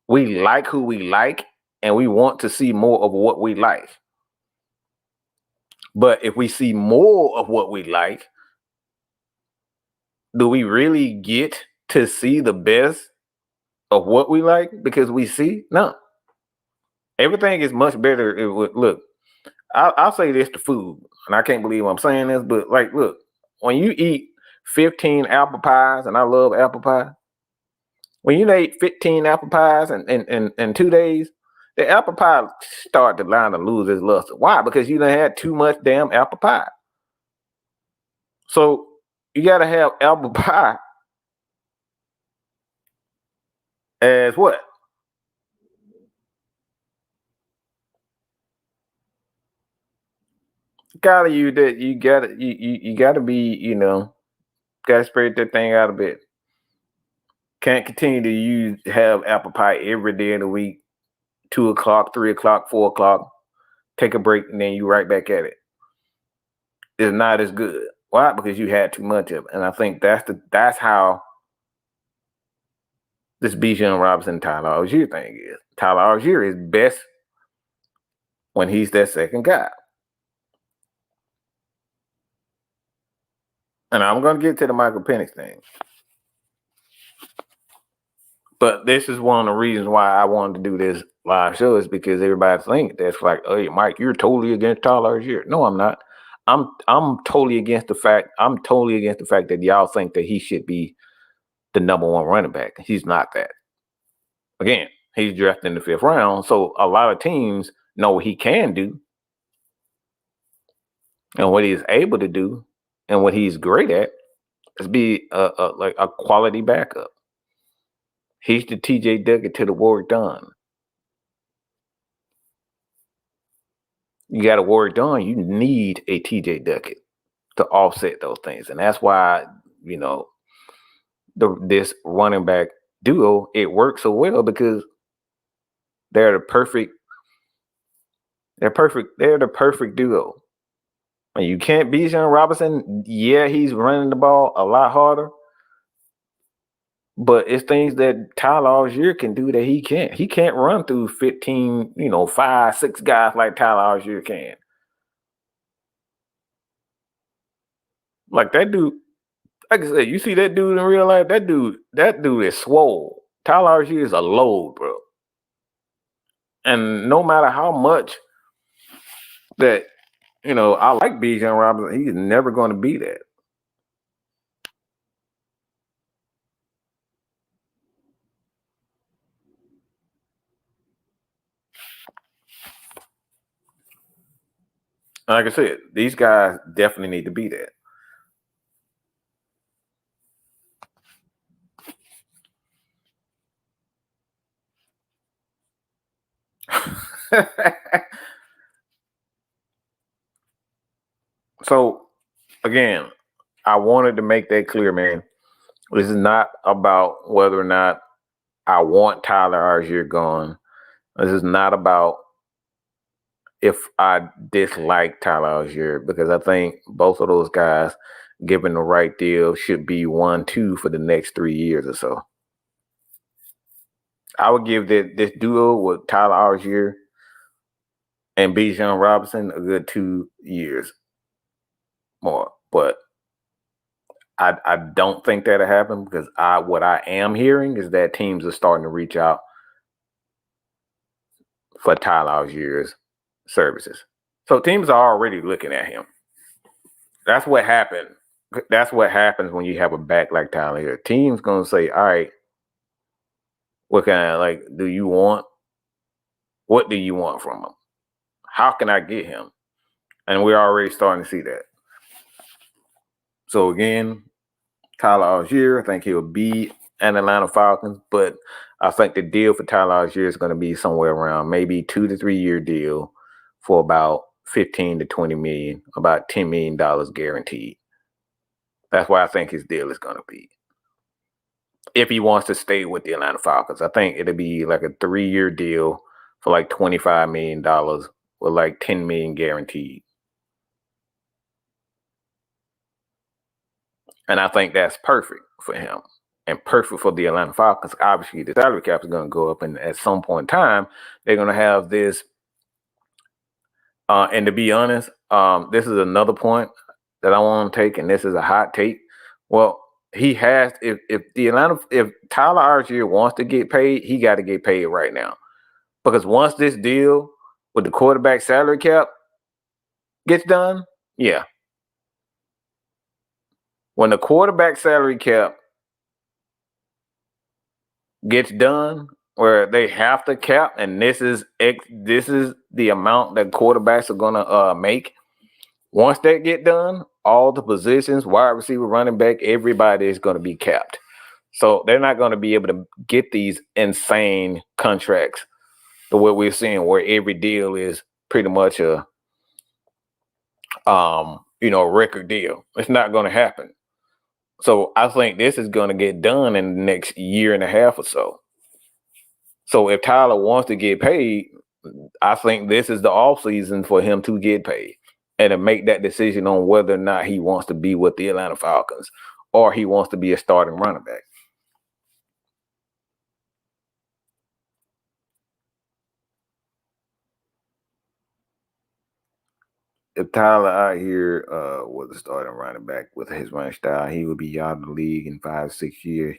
we like who we like, and we want to see more of what we like. But if we see more of what we like, do we really get to see the best of what we like? Because we see? No. Everything is much better. Look, I'll say this to food, and I can't believe I'm saying this, but like, look, when you eat 15 apple pies, and I love apple pie, when you ate 15 apple pies in 2 days, the apple pie start to line to lose its luster. Why? Because you done had too much damn apple pie. So you got to have apple pie as what? gotta use that. You gotta be, gotta spread that thing out a bit. Can't continue to have apple pie every day of the week, 2 o'clock, 3 o'clock, 4 o'clock. Take a break and then you right back at it. It's not as good. Why? Because you had too much of it. And I think that's how this Bijan Robinson, Tyler Algier thing is. Tyler Algier is best when he's that second guy. And I'm going to get to the Michael Penix thing. But this is one of the reasons why I wanted to do this live show is because everybody thinks that's like, hey, Mike, you're totally against Tyler Algier. No, I'm not. I'm totally against the fact. I'm totally against the fact that y'all think that he should be the number one running back. He's not that. Again, he's drafted in the 5th round, so a lot of teams know what he can do and what he's able to do and what he's great at is be a quality backup. He's the TJ Duckett to the Warrick Dunn. You got a Warrick Dunn, you need a TJ Duckett to offset those things. And that's why, this running back duo, it works so well because they're the perfect duo. And you can't beat Bijan Robinson. Yeah, he's running the ball a lot harder. But it's things that Tyler Algier can do that he can't. He can't run through 15, 5, 6 guys like Tyler Algier can. Like that dude, like I said, you see that dude in real life, that dude is swole. Tyler Algier is a load, bro. And no matter how much that, I like Bijan Robinson, he's never going to be that. Like I said, these guys definitely need to be that. So, again, I wanted to make that clear, man. This is not about whether or not I want Tyler Algier gone. This is not about if I dislike Tyler Algier, because I think both of those guys, given the right deal, should be 1-2 for the next 3 years or so. I would give this duo with Tyler Algier and Bijan Robinson a good 2 years more. But I don't think that'll happen because what I am hearing is that teams are starting to reach out for Tyler Algier's services. So teams are already looking at him. That's what happened. That's what happens when you have a back like Tyler here. Team's gonna say, all right, what do you want? What do you want from him? How can I get him? And we're already starting to see that. So again, Tyler Algier, I think he'll be an Atlanta Falcons, but I think the deal for Tyler Algier is going to be somewhere around maybe 2 to 3 year deal for about 15 to 20 million, about $10 million guaranteed. That's why I think his deal is going to be. If he wants to stay with the Atlanta Falcons, I think it'll be like a 3-year deal for like $25 million with like $10 million guaranteed. And I think that's perfect for him and perfect for the Atlanta Falcons. Obviously, the salary cap is going to go up, and at some point in time, they're going to have this. And to be honest, this is another point that I want to take, and this is a hot take. Well, he has, if Tyler Algier wants to get paid, he got to get paid right now. Because once this deal with the quarterback salary cap gets done, yeah. When the quarterback salary cap gets done, where they have to cap, and this is the amount that quarterbacks are gonna make. Once that get done, all the positions, wide receiver, running back, everybody is gonna be capped. So they're not gonna be able to get these insane contracts the way we're seeing, where every deal is pretty much a record deal. It's not going to happen. So I think this is going to get done in the next year and a half or so. So if Tyler wants to get paid, I think this is the off season for him to get paid and to make that decision on whether or not he wants to be with the Atlanta Falcons or he wants to be a starting running back. If Tyler out here was a starting running back with his running style, he would be out of the league in 5-6 years.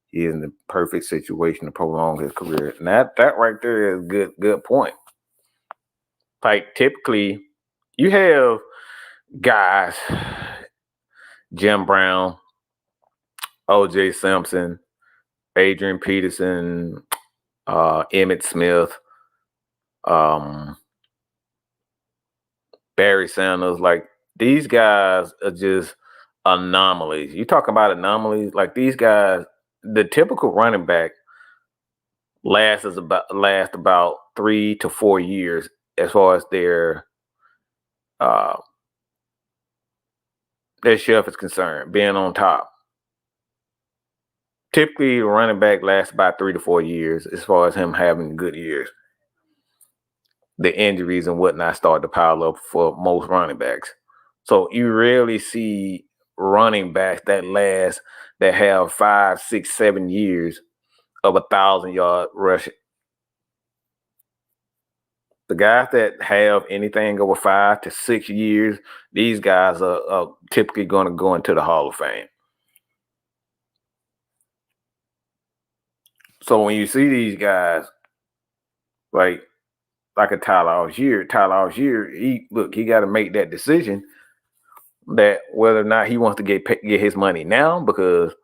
He is in the perfect situation to prolong his career. And that right there is a good point. Like typically, you have guys, Jim Brown, O.J. Simpson, Adrian Peterson, Emmitt Smith, Barry Sanders. Like these guys are just anomalies. You talk about anomalies, like these guys. The typical running back lasts about 3 to 4 years as far as their shelf is concerned, being on top. Typically, the running back lasts about 3 to 4 years as far as him having good years. The injuries and whatnot start to pile up for most running backs. So you rarely see running backs that have 5, 6, 7 years of 1,000-yard rushing. The guys that have anything over 5 to 6 years, these guys are typically going to go into the Hall of Fame. So when you see these guys, like a Tyler Algier, he got to make that decision that whether or not he wants to get his money now, because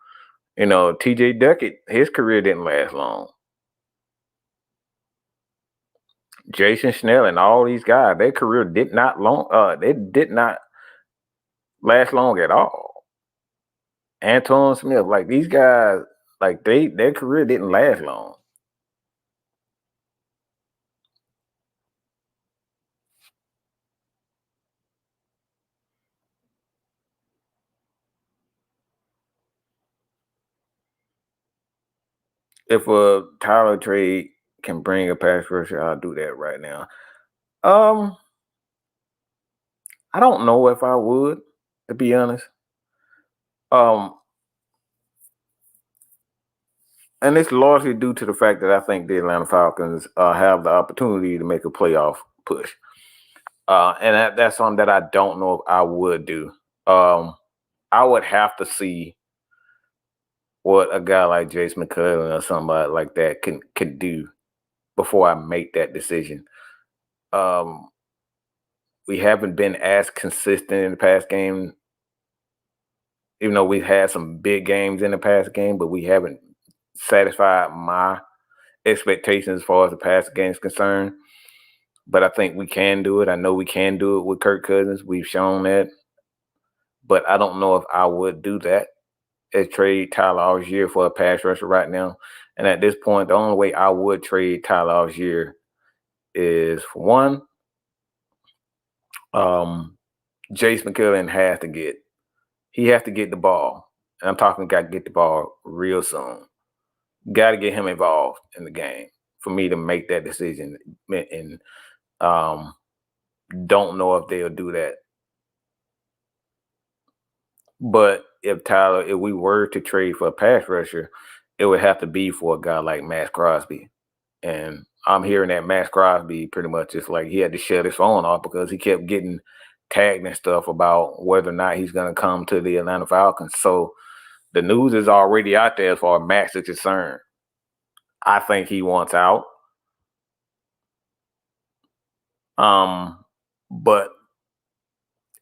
TJ Duckett, his career didn't last long. Jason Snell and all these guys, their career did not last long at all. Antoine Smith, like these guys, like their career didn't last long. If a Tyler trade can bring a pass rusher, I'll do that right now. I don't know if I would, to be honest. And it's largely due to the fact that I think the Atlanta Falcons have the opportunity to make a playoff push. And that's something that I don't know if I would do. I would have to see what a guy like Jace McCullum or somebody like that can do before I make that decision. We haven't been as consistent in the past game, even though we've had some big games in the past game, but we haven't satisfied my expectations as far as the past game is concerned. But I think we can do it. I know we can do it with Kirk Cousins. We've shown that. But I don't know if I would do that as trade Tyler Algier for a pass rusher right now. And at this point, the only way I would trade Tyler Algier is, for one, Jace McCullum has to get the ball. And I'm talking got to get the ball real soon. Got to get him involved in the game for me to make that decision. And don't know if they'll do that. But if we were to trade for a pass rusher, it would have to be for a guy like Max Crosby. And I'm hearing that Max Crosby pretty much just like he had to shut his phone off because he kept getting tagged and stuff about whether or not he's going to come to the Atlanta Falcons. So the news is already out there as far as Max is concerned. I think he wants out. But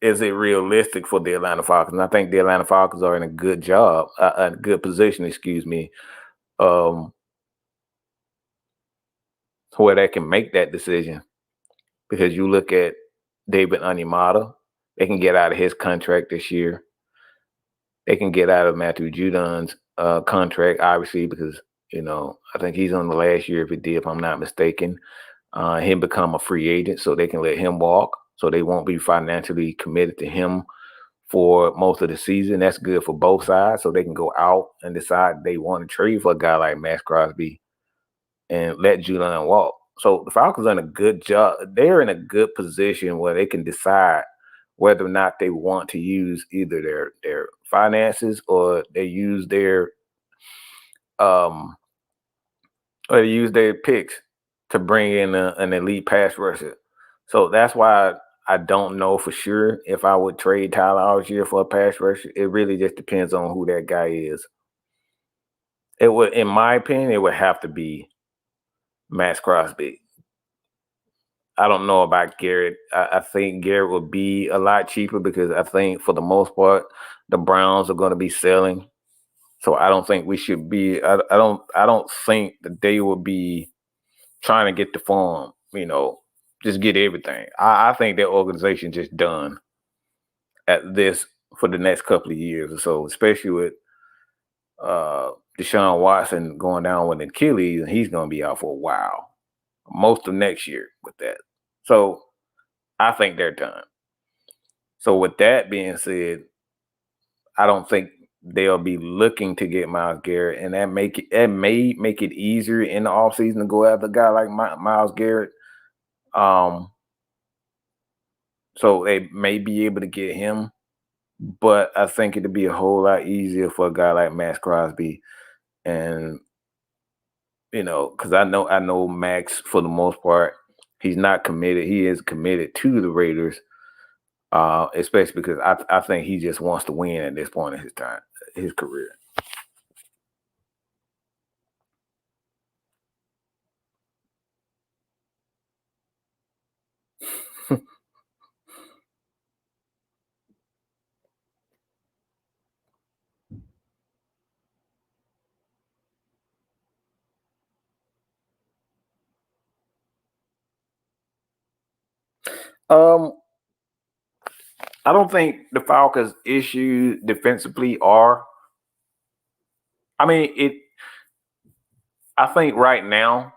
is it realistic for the Atlanta Falcons? I think the Atlanta Falcons are in a good position, where they can make that decision. Because you look at David Onyemata, they can get out of his contract this year. They can get out of Matthew Judon's contract, obviously, because, I think he's on the last year of a deal, if I'm not mistaken. Him become a free agent, so they can let him walk. so they won't be financially committed to him for most of the season. That's good for both sides, so they can go out and decide they want to trade for a guy like Max Crosby and let Julian walk. So the Falcons are in a good job. They're in a good position where they can decide whether or not they want to use either their finances or they use their picks to bring in an elite pass rusher. So that's why I don't know for sure if I would trade Tyler Algier for a pass rusher. It really just depends on who that guy is. It would, in my opinion, it would have to be Max Crosby. I don't know about Garrett. I think Garrett would be a lot cheaper because I think for the most part the Browns are going to be selling. So I don't think we should be. I don't think that they will be trying to get the farm. Just get everything. I think their organization just done at this for the next couple of years or so, especially with Deshaun Watson going down with Achilles, and he's going to be out for a while, most of next year with that. So I think they're done. So with that being said, I don't think they'll be looking to get Myles Garrett, and that may make it easier in the offseason to go after a guy like Myles Garrett. So they may be able to get him, but I think it'd be a whole lot easier for a guy like Max Crosby, and because I know Max for the most part, he's not committed. He is committed to the Raiders, especially because I think he just wants to win at this point in his career. I don't think the Falcons' issues defensively are. I think right now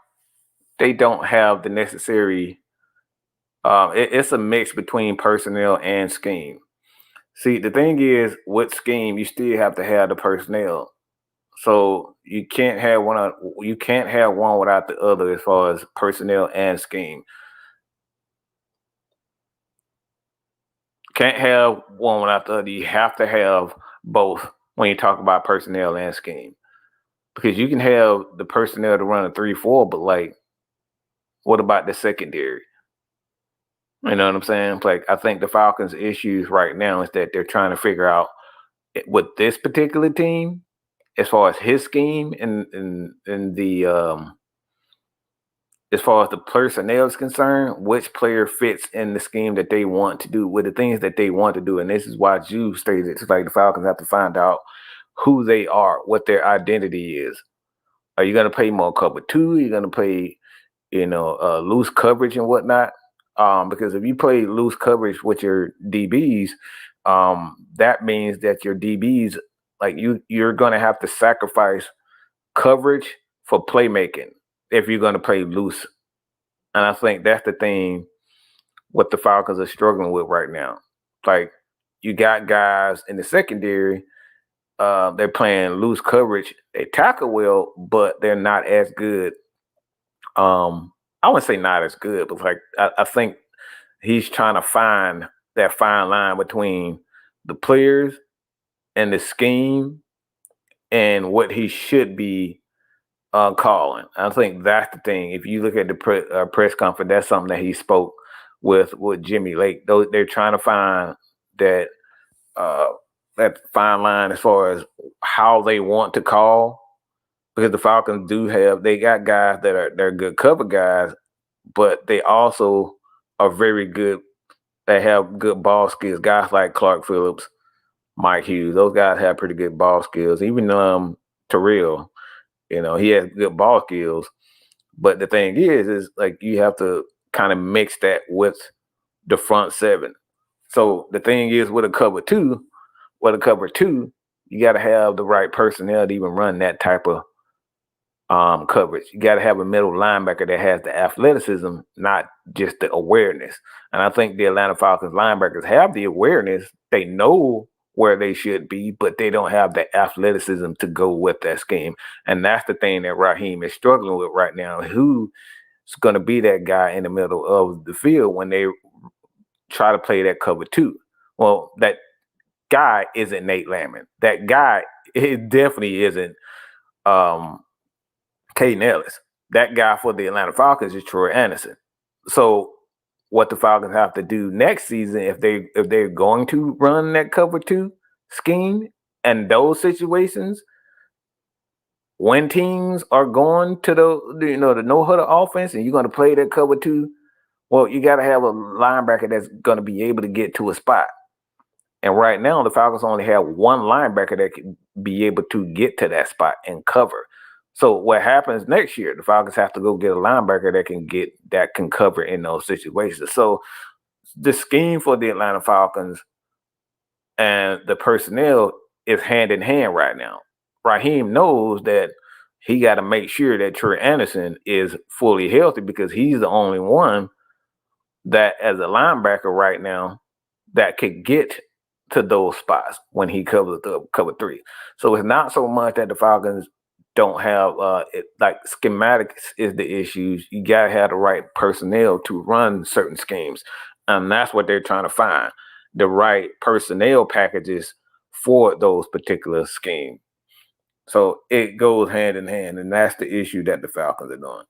they don't have the necessary. It's a mix between personnel and scheme. See, the thing is, with scheme, you still have to have the personnel. So you can't have one without the other as far as personnel and scheme. Can't have one without the other. You have to have both when you talk about personnel and scheme. Because you can have the personnel to run a 3-4, but what about the secondary? You know what I'm saying? I think the Falcons' issues right now is that they're trying to figure out with this particular team, as far as his scheme and the as far as the personnel is concerned, which player fits in the scheme that they want to do, with the things that they want to do. And this is why Jude stated it's like the Falcons have to find out who they are, what their identity is. Are you going to play more cover 2? Are you going to play, loose coverage and whatnot? Because if you play loose coverage with your DBs, that means that your DBs, you're going to have to sacrifice coverage for playmaking if you're going to play loose. And I think that's the thing what the Falcons are struggling with right now. You got guys in the secondary, they're playing loose coverage. They tackle well, but they're not as good. I wouldn't say not as good, but I think he's trying to find that fine line between the players and the scheme and what he should be calling. I think that's the thing. If you look at the press conference, that's something that he spoke with Jimmy Lake. They're trying to find that that fine line as far as how they want to call, because the Falcons they got guys they're good cover guys, but they also are very good. They have good ball skills. Guys like Clark Phillips, Mike Hughes, those guys have pretty good ball skills. Even Terrell, he has good ball skills. But the thing is you have to kind of mix that with the front seven. So the thing is with a cover 2, you got to have the right personnel to even run that type of coverage. You got to have a middle linebacker that has the athleticism, not just the awareness. And I think the Atlanta Falcons linebackers have the awareness. They know where they should be, but they don't have the athleticism to go with that scheme. And that's the thing that Raheem is struggling with right now. Who's going to be that guy in the middle of the field when they try to play that cover two? Well, that guy isn't Nate Landman. That guy, it definitely isn't Caden Ellis. That guy for the Atlanta Falcons is Troy Anderson. So what the Falcons have to do next season, if they're going to run that cover two scheme and those situations, when teams are going to the no huddle offense and you're going to play that cover two, well, you got to have a linebacker that's going to be able to get to a spot. And right now, the Falcons only have one linebacker that can be able to get to that spot and cover. So what happens next year? The Falcons have to go get a linebacker that can cover in those situations. So the scheme for the Atlanta Falcons and the personnel is hand in hand right now. Raheem knows that he got to make sure that Trey Anderson is fully healthy because he's the only one that, as a linebacker right now, that could get to those spots when he covers the cover three. So it's not so much that the Falcons don't have like schematics is the issues. You gotta have the right personnel to run certain schemes, and that's what they're trying to find, the right personnel packages for those particular schemes. So it goes hand in hand, and that's the issue that the Falcons are doing.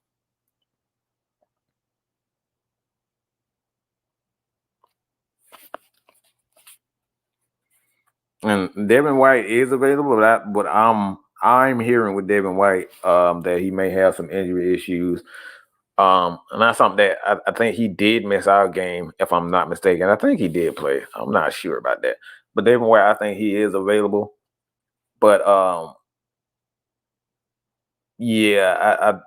And Devin White is available, but I'm hearing with Devin White that he may have some injury issues. And that's something that I think he did miss our game, if I'm not mistaken. I think he did play. I'm not sure about that. But Devin White, I think he is available. But yeah,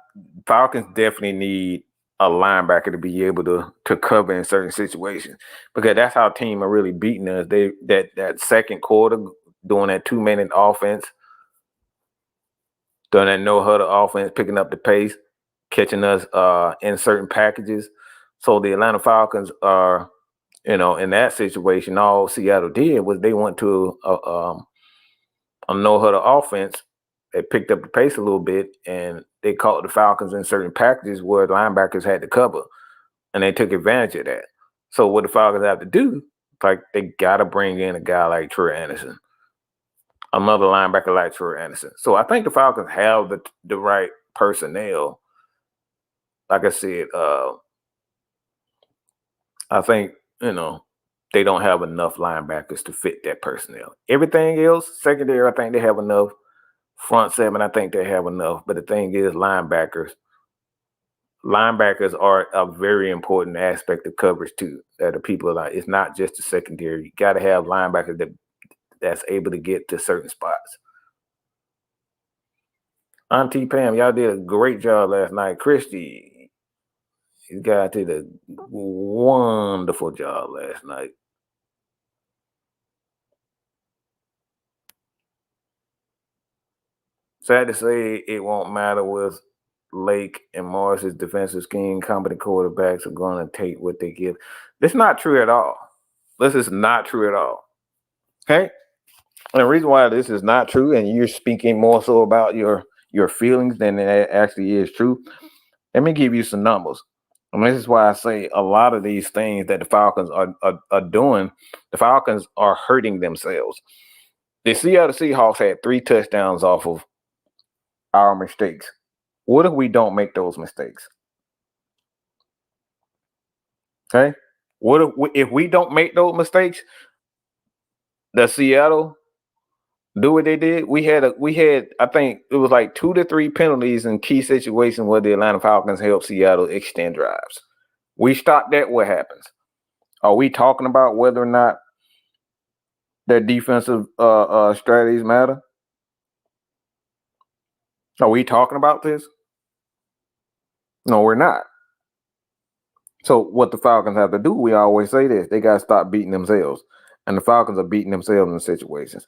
Falcons definitely need a linebacker to be able to cover in certain situations because that's how team are really beating us. That second quarter doing that 2-minute offense, doing that no huddle offense, picking up the pace, catching us in certain packages. So the Atlanta Falcons are, in that situation, all Seattle did was they went to a no huddle offense. They picked up the pace a little bit, and they caught the Falcons in certain packages where the linebackers had to cover, and they took advantage of that. So what the Falcons have to do, like they got to bring in a guy like Troy Anderson, another linebacker like Troy Anderson. So I think the Falcons have the right personnel. Like I said, I think, they don't have enough linebackers to fit that personnel. Everything else, secondary, I think they have enough. Front seven, I think they have enough. But the thing is, linebackers are a very important aspect of coverage too. That the people are like, it's not just the secondary. You got to have linebackers that's able to get to certain spots. Auntie Pam, y'all did a great job last night. Christy, you guys did a wonderful job last night. Sad to say it won't matter with Lake and Morris's defensive scheme. Competent quarterbacks are going to take what they give. That's not true at all. This is not true at all. Okay? And the reason why this is not true, and you're speaking more so about your feelings than it actually is true, let me give you some numbers. And this is why I say a lot of these things that the Falcons are doing, the Falcons are hurting themselves. The Seattle Seahawks had 3 touchdowns off of our mistakes. What if we don't make those mistakes? Okay? What if we don't make those mistakes? Does Seattle do what they did? We had I think it was like 2 to 3 penalties in key situations where the Atlanta Falcons helped Seattle extend drives. We stopped that. What happens? Are we talking about whether or not their defensive strategies matter? Are we talking about this? No, we're not. So what the Falcons have to do, we always say this, they got to stop beating themselves. And the Falcons are beating themselves in situations.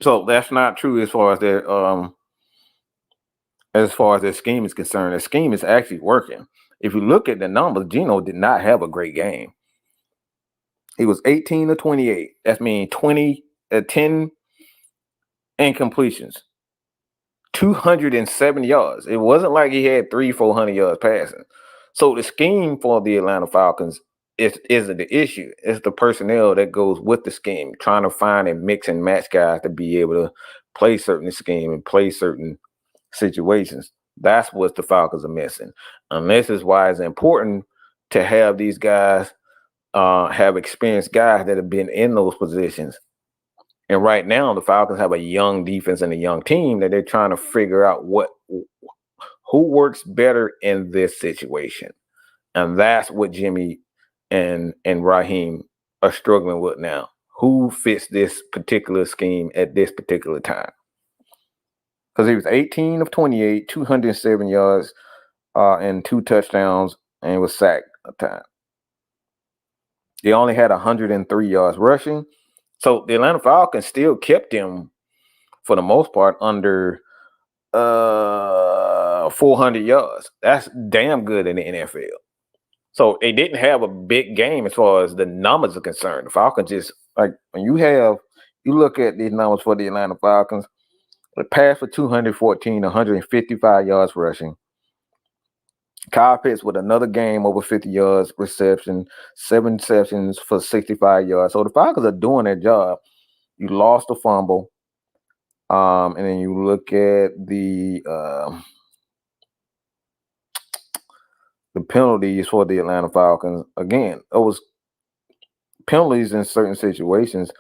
So that's not true as far as their scheme is concerned. Their scheme is actually working. If you look at the numbers, Geno did not have a great game. He was 18 to 28. That means 10 incompletions, 207 yards. It wasn't like he had 400 yards passing. So the scheme for the Atlanta Falcons isn't the issue. It's the personnel that goes with the scheme, trying to find and mix and match guys to be able to play certain scheme and play certain situations. That's what the Falcons are missing. And this is why it's important to have these guys have experienced guys that have been in those positions. And right now, the Falcons have a young defense and a young team that they're trying to figure out who works better in this situation. And that's what Jimmy and Raheem are struggling with now. Who fits this particular scheme at this particular time? Because he was 18 of 28, 207 yards, and 2 touchdowns, and was sacked a time. They only had 103 yards rushing. So the Atlanta Falcons still kept him, for the most part, under 400 yards. That's damn good in the NFL. So they didn't have a big game as far as the numbers are concerned. The Falcons just, like, when you look at these numbers for the Atlanta Falcons, they passed for 214, 155 yards rushing. Kyle Pitts with another game over 50 yards reception, 7 receptions for 65 yards. So the Falcons are doing their job. You lost a fumble. And then you look at the penalties for the Atlanta Falcons. Again, those penalties in certain situations,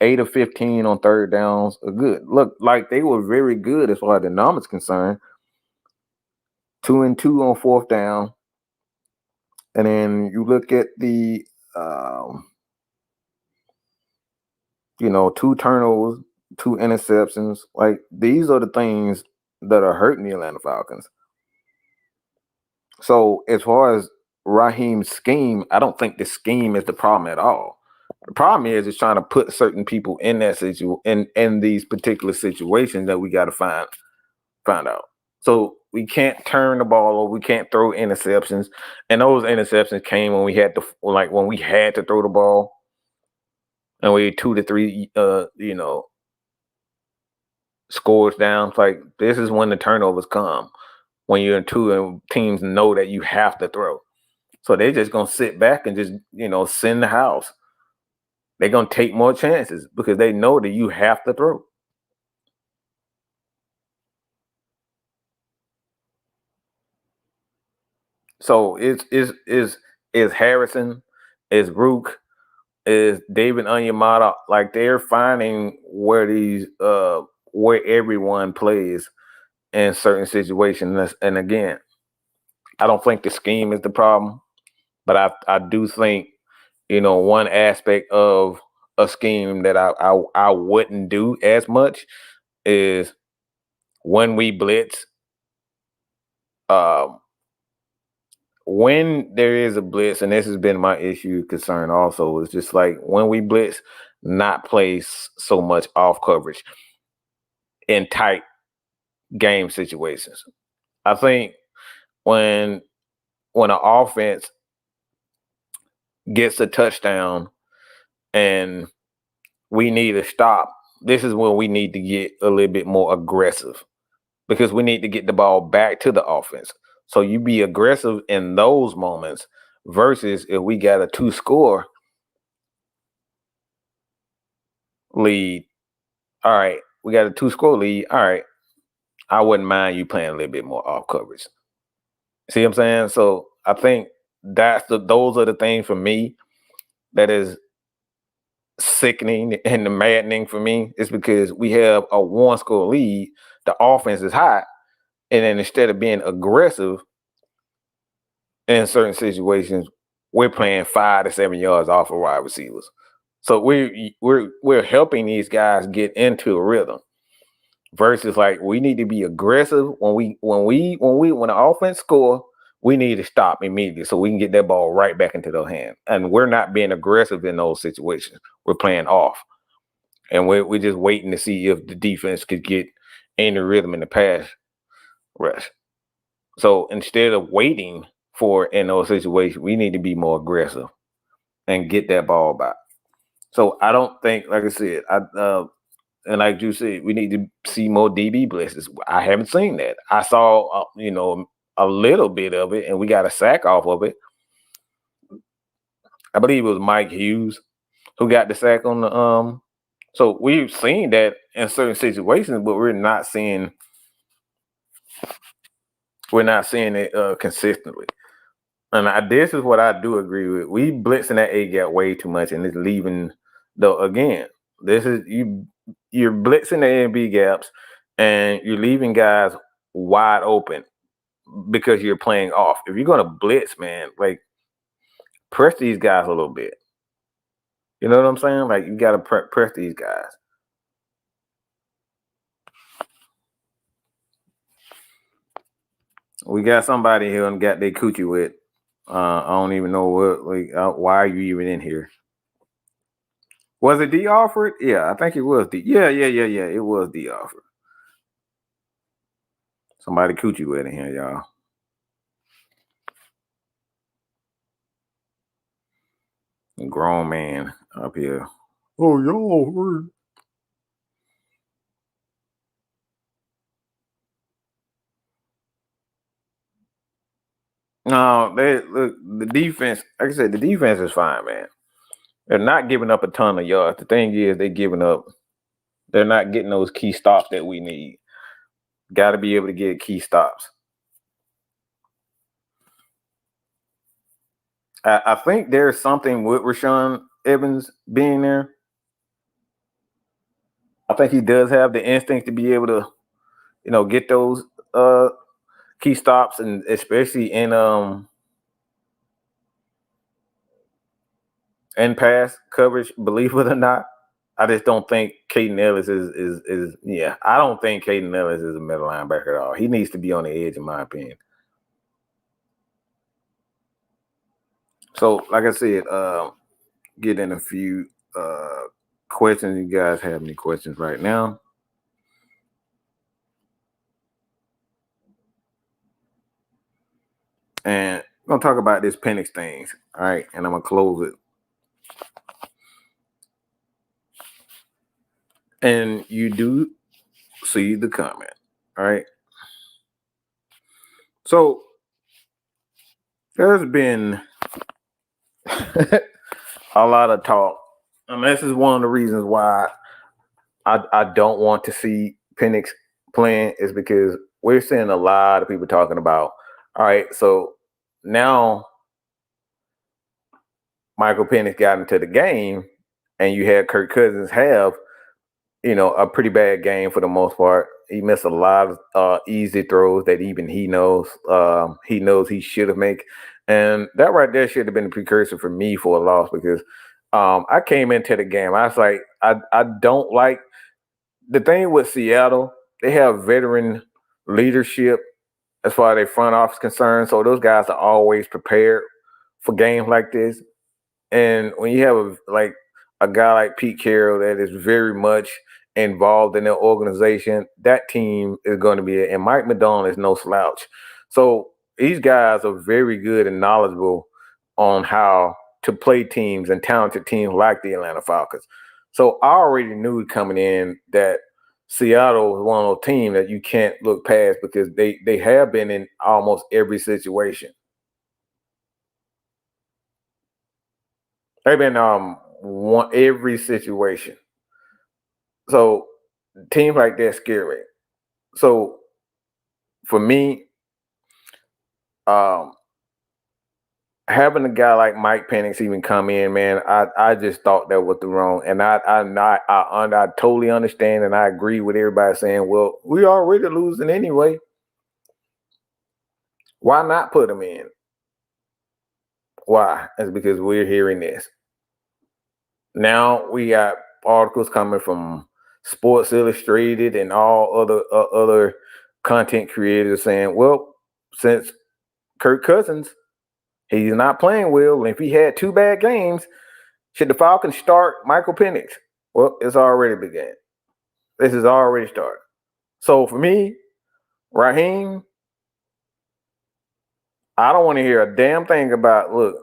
8 of 15 on third downs are good. Look, like they were very good as far as the numbers concerned. 2 and 2 on fourth down. And then you look at the 2 turnovers, 2 interceptions. Like, these are the things that are hurting the Atlanta Falcons. So as far as Raheem's scheme, I don't think the scheme is the problem at all. The problem is trying to put certain people in that in these particular situations that we got to find out. So we can't turn the ball over. We can't throw interceptions, and those interceptions came when we had to throw the ball, and we 2 to 3, scores down. It's like, this is when the turnovers come, when you're in 2 and teams know that you have to throw. So they're just gonna sit back and just send the house. They're gonna take more chances because they know that you have to throw. So is Harrison, is Rook, is David Onyemata, like, they're finding where everyone plays in certain situations. And again, I don't think the scheme is the problem, but I do think, one aspect of a scheme that I wouldn't do as much is when we blitz. When there is a blitz, and this has been my concern also, is just like when we blitz, not play so much off coverage in tight game situations. I think when an offense gets a touchdown and we need a stop, this is when we need to get a little bit more aggressive, because we need to get the ball back to the offense. So you be aggressive in those moments versus if we got a 2-score lead. All right, we got a 2-score lead. All right, I wouldn't mind you playing a little bit more off coverage. See what I'm saying? So I think those are the things for me that is sickening and maddening for me, is because we have a 1-score lead, the offense is hot, and then instead of being aggressive in certain situations, we're playing 5 to 7 yards off of wide receivers. So we're helping these guys get into a rhythm. Versus, like, we need to be aggressive when the offense score, we need to stop immediately so we can get that ball right back into their hand. And we're not being aggressive in those situations. We're playing off. and we're just waiting to see if the defense could get any rhythm in the pass rush. So instead of waiting for in those situations, we need to be more aggressive and get that ball back. So I don't think, like I said, and like you said, we need to see more DB blitzes. I haven't seen that. I saw, a little bit of it, and we got a sack off of it. I believe it was Mike Hughes who got the sack on the. So we've seen that in certain situations, but we're not seeing it consistently. And this is what I do agree with. We blitzing that A gap way too much, and it's leaving. Though again, this is you're blitzing the A and B gaps, and you're leaving guys wide open because you're playing off. If you're gonna blitz, man, like press these guys a little bit. You know what I'm saying? Like you gotta press these guys. We got somebody here and got their coochie with. I don't even know why are you even in here? Was it D offered? Yeah, I think it was D. Yeah. It was D offered. Somebody coochie with in here, y'all. A grown man up here. Oh, y'all. No, the defense, like I said, the defense is fine, man. They're not giving up a ton of yards. The thing is, they're not getting those key stops that we need. Got to be able to get key stops. I think there's something with Rashaan Evans being there. I think he does have the instinct to be able to, get those key stops, and especially in pass coverage. Believe it or not, I just don't think Caden Ellis is. I don't think Caden Ellis is a middle linebacker at all. He needs to be on the edge, in my opinion. So, like I said, get in a few questions. You guys have any questions right now? And I'm gonna talk about this Penix things, all right? And I'm gonna close it. And you do see the comment, all right? So there's been a lot of talk, and this is one of the reasons why I don't want to see Penix playing, is because we're seeing a lot of people talking about, all right, so now Michael Penix got into the game, and you had Kirk Cousins have, a pretty bad game for the most part. He missed a lot of easy throws that even he knows he should have made. And that right there should have been a precursor for me for a loss, because I came into the game. I was like, I don't like the thing with Seattle. They have veteran leadership as far as their front office concerned. So those guys are always prepared for games like this. And when you have a guy like Pete Carroll that is very much involved in their organization, that team is going to be, and Mike Macdonald is no slouch. So these guys are very good and knowledgeable on how to play teams and talented teams like the Atlanta Falcons. So I already knew coming in that Seattle was one of those teams that you can't look past, because they have been in almost every situation. They've been every situation. So teams like that scary. So for me, having a guy like Mike Penix even come in, man, I just thought that was the wrong. And I totally understand, and I agree with everybody saying, well, we already losing anyway. Why not put him in? Why? It's because we're hearing this. Now we got articles coming from Sports Illustrated and all other content creators saying, well, since Kirk Cousins, he's not playing well, and if he had two bad games, should the Falcons start Michael Penix? Well, it's already began. This is already started. So for me, Raheem, I don't want to hear a damn thing about, look,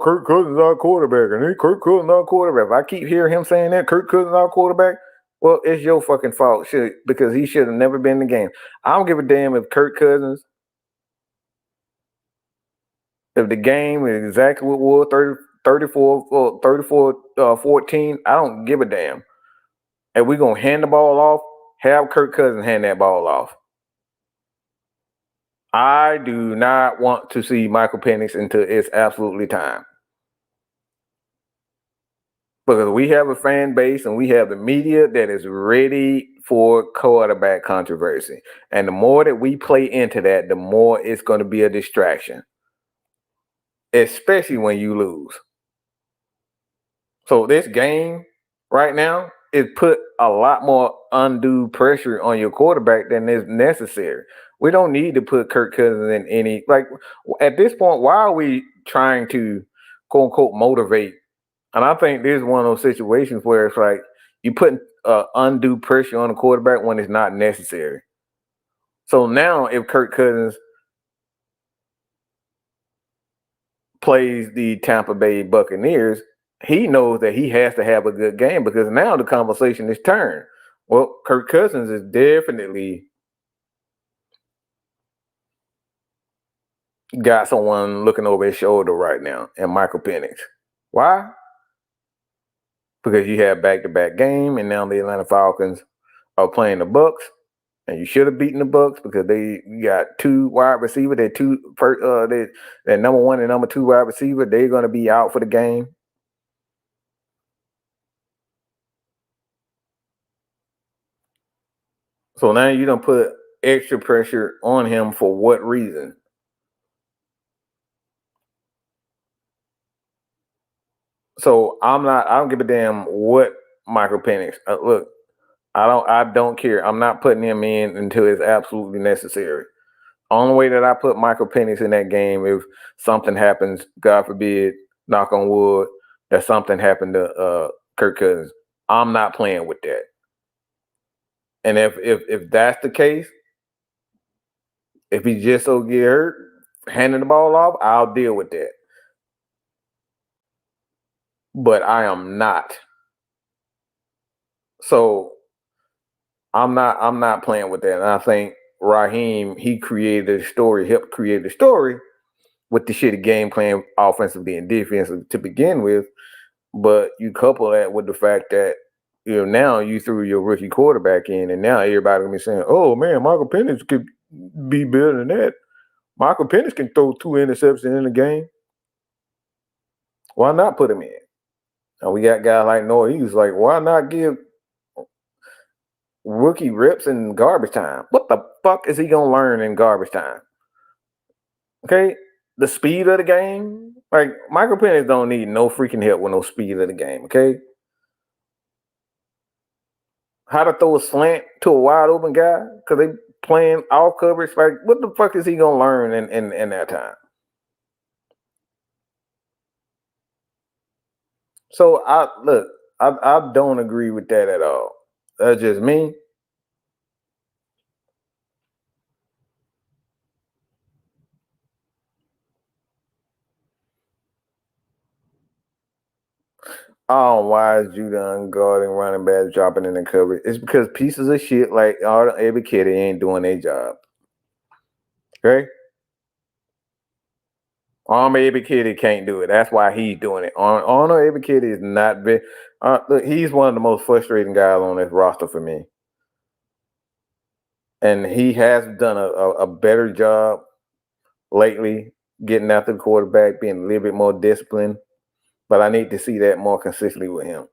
Kirk Cousins is our quarterback, and Kirk Cousins is our quarterback. If I keep hearing him saying that, Kirk Cousins is our quarterback, well, it's your fucking fault, because he should have never been in the game. I don't give a damn if Kirk Cousins, if the game is exactly what it was, 14, I don't give a damn. If we're going to hand the ball off, have Kirk Cousins hand that ball off. I do not want to see Michael Penix until it's absolutely time. Because we have a fan base and we have the media that is ready for quarterback controversy. And the more that we play into that, the more it's going to be a distraction. Especially when you lose. So this game right now, it put a lot more undue pressure on your quarterback than is necessary. We don't need to put Kirk Cousins in any, like, at this point, why are we trying to, quote unquote, motivate? And I think this is one of those situations where it's like you put undue pressure on the quarterback when it's not necessary. So now if Kirk Cousins plays the Tampa Bay Buccaneers, he knows that he has to have a good game, because now the conversation is turned. Well, Kirk Cousins is definitely got someone looking over his shoulder right now, and Michael Penix. Why? Because you have back-to-back game, and now the Atlanta Falcons are playing the Bucs, and you should have beaten the Bucs because they got two wide receivers. That number one and number two wide receiver, they're going to be out for the game. So now you don't put extra pressure on him for what reason? So I don't give a damn what Michael Penix. Look, I don't care. I'm not putting him in until it's absolutely necessary. Only way that I put Michael Penix in that game if something happens, God forbid, knock on wood, that something happened to Kirk Cousins. I'm not playing with that. And if that's the case, if he just so get hurt, handing the ball off, I'll deal with that. But I am not. So I'm not playing with that. And I think Raheem, he helped create a story with the shitty game plan offensively and defensively to begin with. But you couple that with the fact that, now you threw your rookie quarterback in, and now everybody gonna be saying, "Oh man, Michael Penix could be better than that. Michael Penix can throw 2 interceptions in the game. Why not put him in?" And we got guys like Noah. He was like, "Why not give rookie reps in garbage time? What the fuck is he gonna learn in garbage time?" Okay, the speed of the game. Like, Michael Penix don't need no freaking help with no speed of the game. Okay. How to throw a slant to a wide open guy because they playing off coverage. Like, what the fuck is he gonna learn in that time? So I don't agree with that at all. That's just me. Oh, why is Judon guarding running backs dropping in the coverage? It's because pieces of shit like Arnold Ebiketie ain't doing their job. Okay? Arnold Ebiketie can't do it. That's why he's doing it. Arnold Ebiketie is not very. Look, he's one of the most frustrating guys on this roster for me. And he has done a better job lately getting after the quarterback, being a little bit more disciplined. But I need to see that more consistently with him.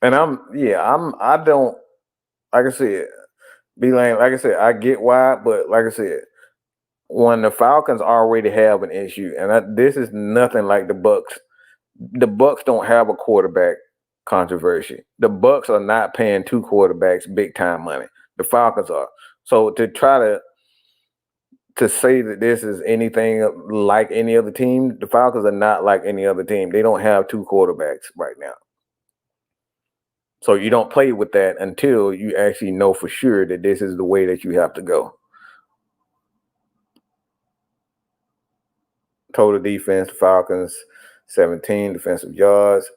And I don't, like I said, B-Lane, like I said, I get why, but like I said, when the Falcons already have an issue, and this is nothing like the Bucs. The Bucs don't have a quarterback controversy. The Bucs are not paying 2 quarterbacks big time money. The Falcons are. So to try to to say that this is anything like any other team. The Falcons are not like any other team. They don't have two quarterbacks right now. So you don't play with that until you actually know for sure that this is the way that you have to go. Total defense, the Falcons, 17 defensive yards,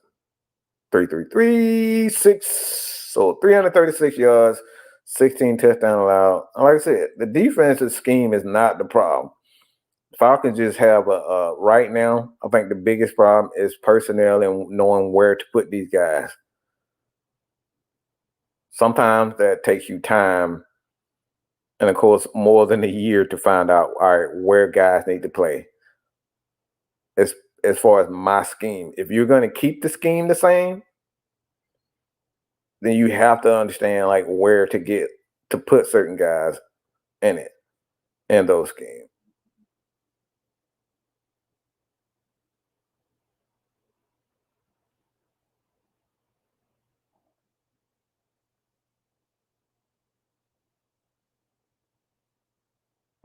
333, 6, so 336 yards, 16 touchdowns allowed. Like I said, the defensive scheme is not the problem. Falcons just have right now, I think the biggest problem is personnel and knowing where to put these guys. Sometimes that takes you time and, of course, more than a year to find out, all right, where guys need to play. As far as my scheme, if you're going to keep the scheme the same, then you have to understand like where to get to put certain guys in it, in those schemes.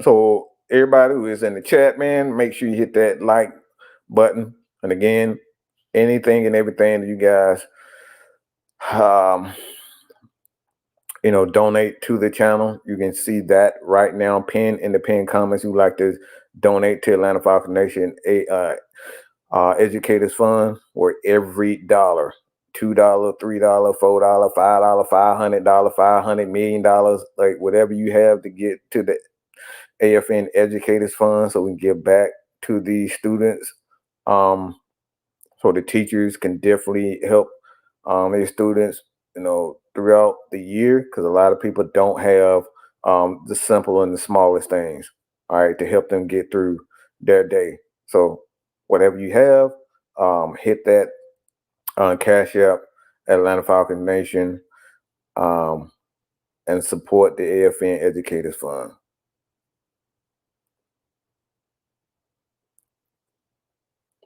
So everybody who is in the chat, man, make sure you hit that like button. And again, anything and everything that you guys donate to the channel, you can see that right now pinned in the pinned comments. You like to donate to Atlanta Falcon Nation Educators Fund, where every dollar, $2, $3, $4, $5, $500, $500 million, like whatever you have to get to the AFN Educators Fund, so we can give back to the students. So the teachers can definitely help their students, throughout the year, because a lot of people don't have the simple and the smallest things, all right, to help them get through their day. So whatever you have, hit that Cash App, Atlanta Falcon Nation, and support the AFN Educators Fund.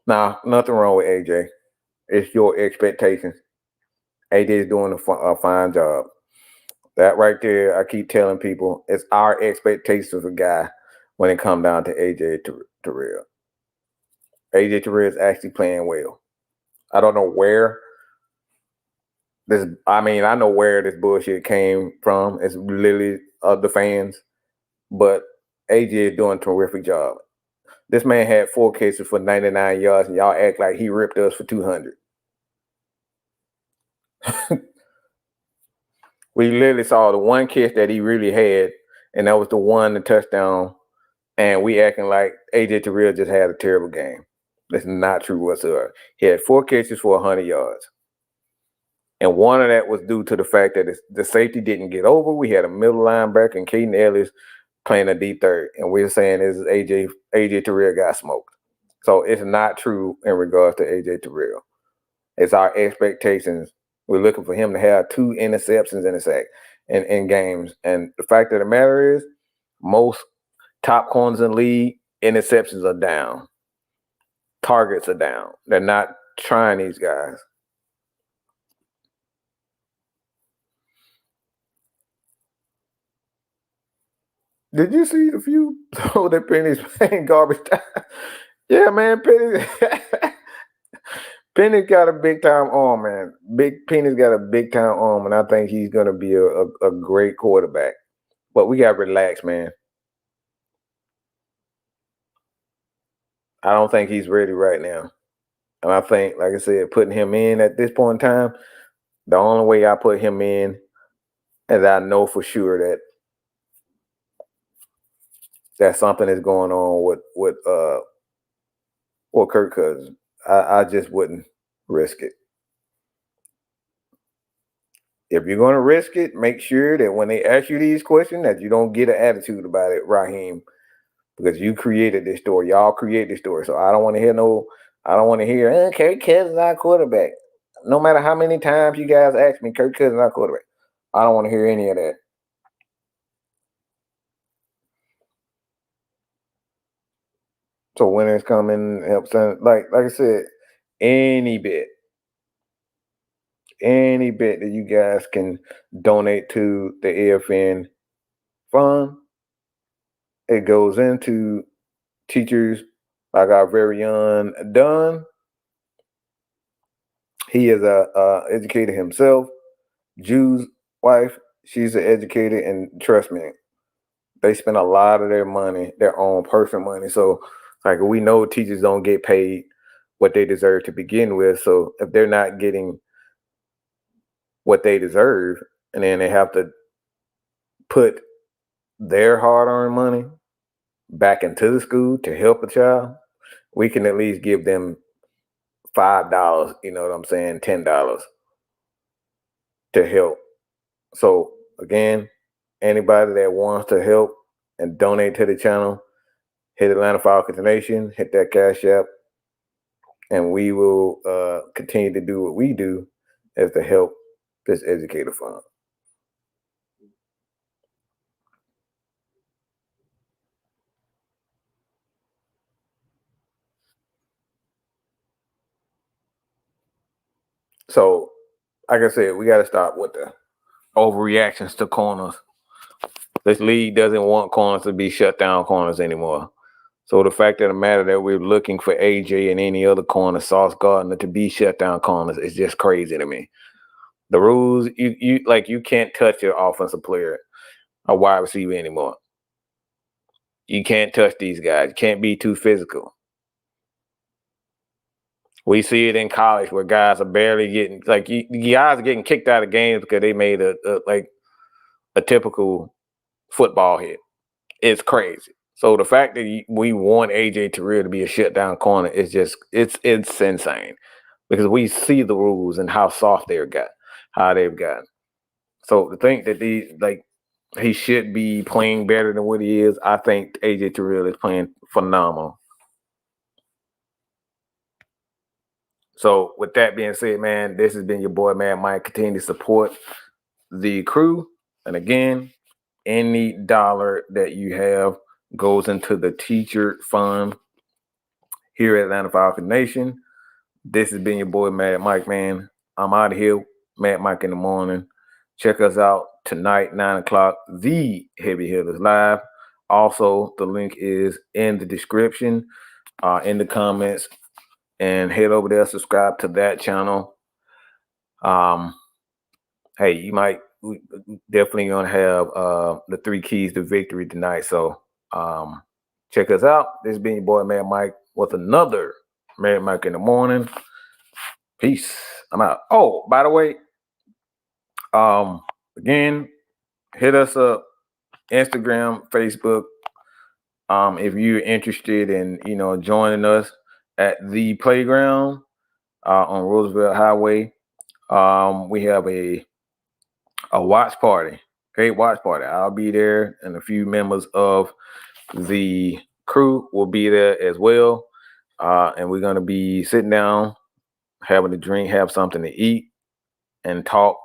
Now, nothing wrong with AJ. It's your expectations. AJ is doing a fine job. That right there, I keep telling people, it's our expectations of a guy when it comes down to AJ Terrell. AJ Terrell is actually playing well. I don't know where I know where this bullshit came from. It's literally the fans. But AJ is doing a terrific job. This man had 4 catches for 99 yards, and y'all act like he ripped us for 200. We literally saw the one catch that he really had, and that was the touchdown. And we acting like AJ Terrell just had a terrible game. That's not true whatsoever. He had 4 catches for 100 yards. And one of that was due to the fact that the safety didn't get over. We had a middle linebacker and Caden Ellis playing a deep third. And we're saying this is AJ Terrell got smoked. So it's not true in regards to AJ Terrell. It's our expectations. We're looking for him to have 2 interceptions in a sack in games. And the fact of the matter is, most top corners in the league, interceptions are down. Targets are down. They're not trying these guys. Did you see the few that Penix playing garbage time? Yeah, man, Penix got a big time arm, man. Penix got a big time arm, and I think he's gonna be a great quarterback. But we gotta relax, man. I don't think he's ready right now. And I think, like I said, putting him in at this point in time, the only way I put him in is I know for sure that something is going on with Kirk Cousins. I just wouldn't risk it. If you're going to risk it, make sure that when they ask you these questions, that you don't get an attitude about it, Raheem, because you created this story. Y'all created this story. So I don't want to hear Kirk Cousins our quarterback. No matter how many times you guys ask me, Kirk Cousins our quarterback. I don't want to hear any of that. So when it's coming, help send, like I said, any bit that you guys can donate to the AFN fund, it goes into teachers like our very own Dunn. He is a educator himself. Jew's wife, she's an educator, and trust me, they spend a lot of their money, their own personal money. So, like, we know teachers don't get paid what they deserve to begin with. So, if they're not getting what they deserve, and then they have to put their hard-earned money back into the school to help a child, we can at least give them $5, you know what I'm saying, $10 to help. So again, anybody that wants to help and donate to the channel, hit Atlanta Falcons Nation, hit that Cash App, and we will continue to do what we do as to help this educator fund. So, like I said, we got to stop with the overreactions to corners. This league doesn't want corners to be shut down corners anymore. So the fact of the matter that we're looking for AJ and any other corner, Sauce Gardner, to be shut down corners is just crazy to me. The rules, you can't touch your offensive player, a wide receiver anymore. You can't touch these guys. You can't be too physical. We see it in college where guys are barely getting, guys are getting kicked out of games because they made a typical football hit. It's crazy. So the fact that we want AJ Terrell to be a shutdown corner is just, it's insane, because we see the rules and how soft they've gotten. So to think that he should be playing better than what he is, I think AJ Terrell is playing phenomenal. So with that being said, man, this has been your boy, Mad Mike. Continue to support the crew. And again, any dollar that you have goes into the teacher fund here at Atlanta Falcons Nation. This has been your boy, Mad Mike, man. I'm out of here. Mad Mike in the morning. Check us out tonight, 9 o'clock, The Heavy Hitters Live. Also, the link is in the description, in the comments. And head over there, subscribe to that channel. Hey, we definitely gonna have the 3 keys to victory tonight. So check us out. This has been your boy, Mad Mike, with another Mad Mike in the morning. Peace. I'm out. Oh, by the way, again, hit us up, Instagram, Facebook. If you're interested in, joining us at the playground on Roosevelt Highway. We have a watch party, great watch party. I'll be there, and a few members of the crew will be there as well. And we're going to be sitting down, having a drink, have something to eat, and talk,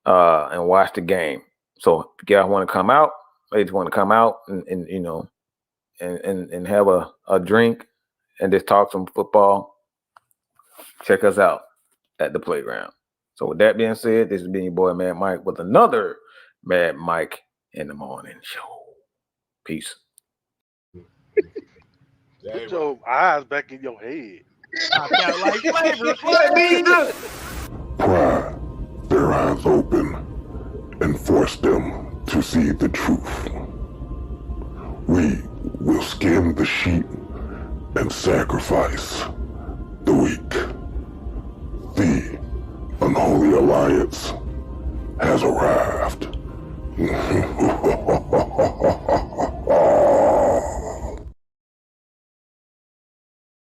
and watch the game. So if you guys want to come out, ladies want to come out and have a drink and just talk some football, check us out at the playground. So with that being said, this has been your boy, Mad Mike, with another Mad Mike in the Morning Show. Peace. Put your eyes back in your head. Like flavor. Pry their eyes open and force them to see the truth. We will skim the sheep and sacrifice the weak. The unholy alliance has arrived.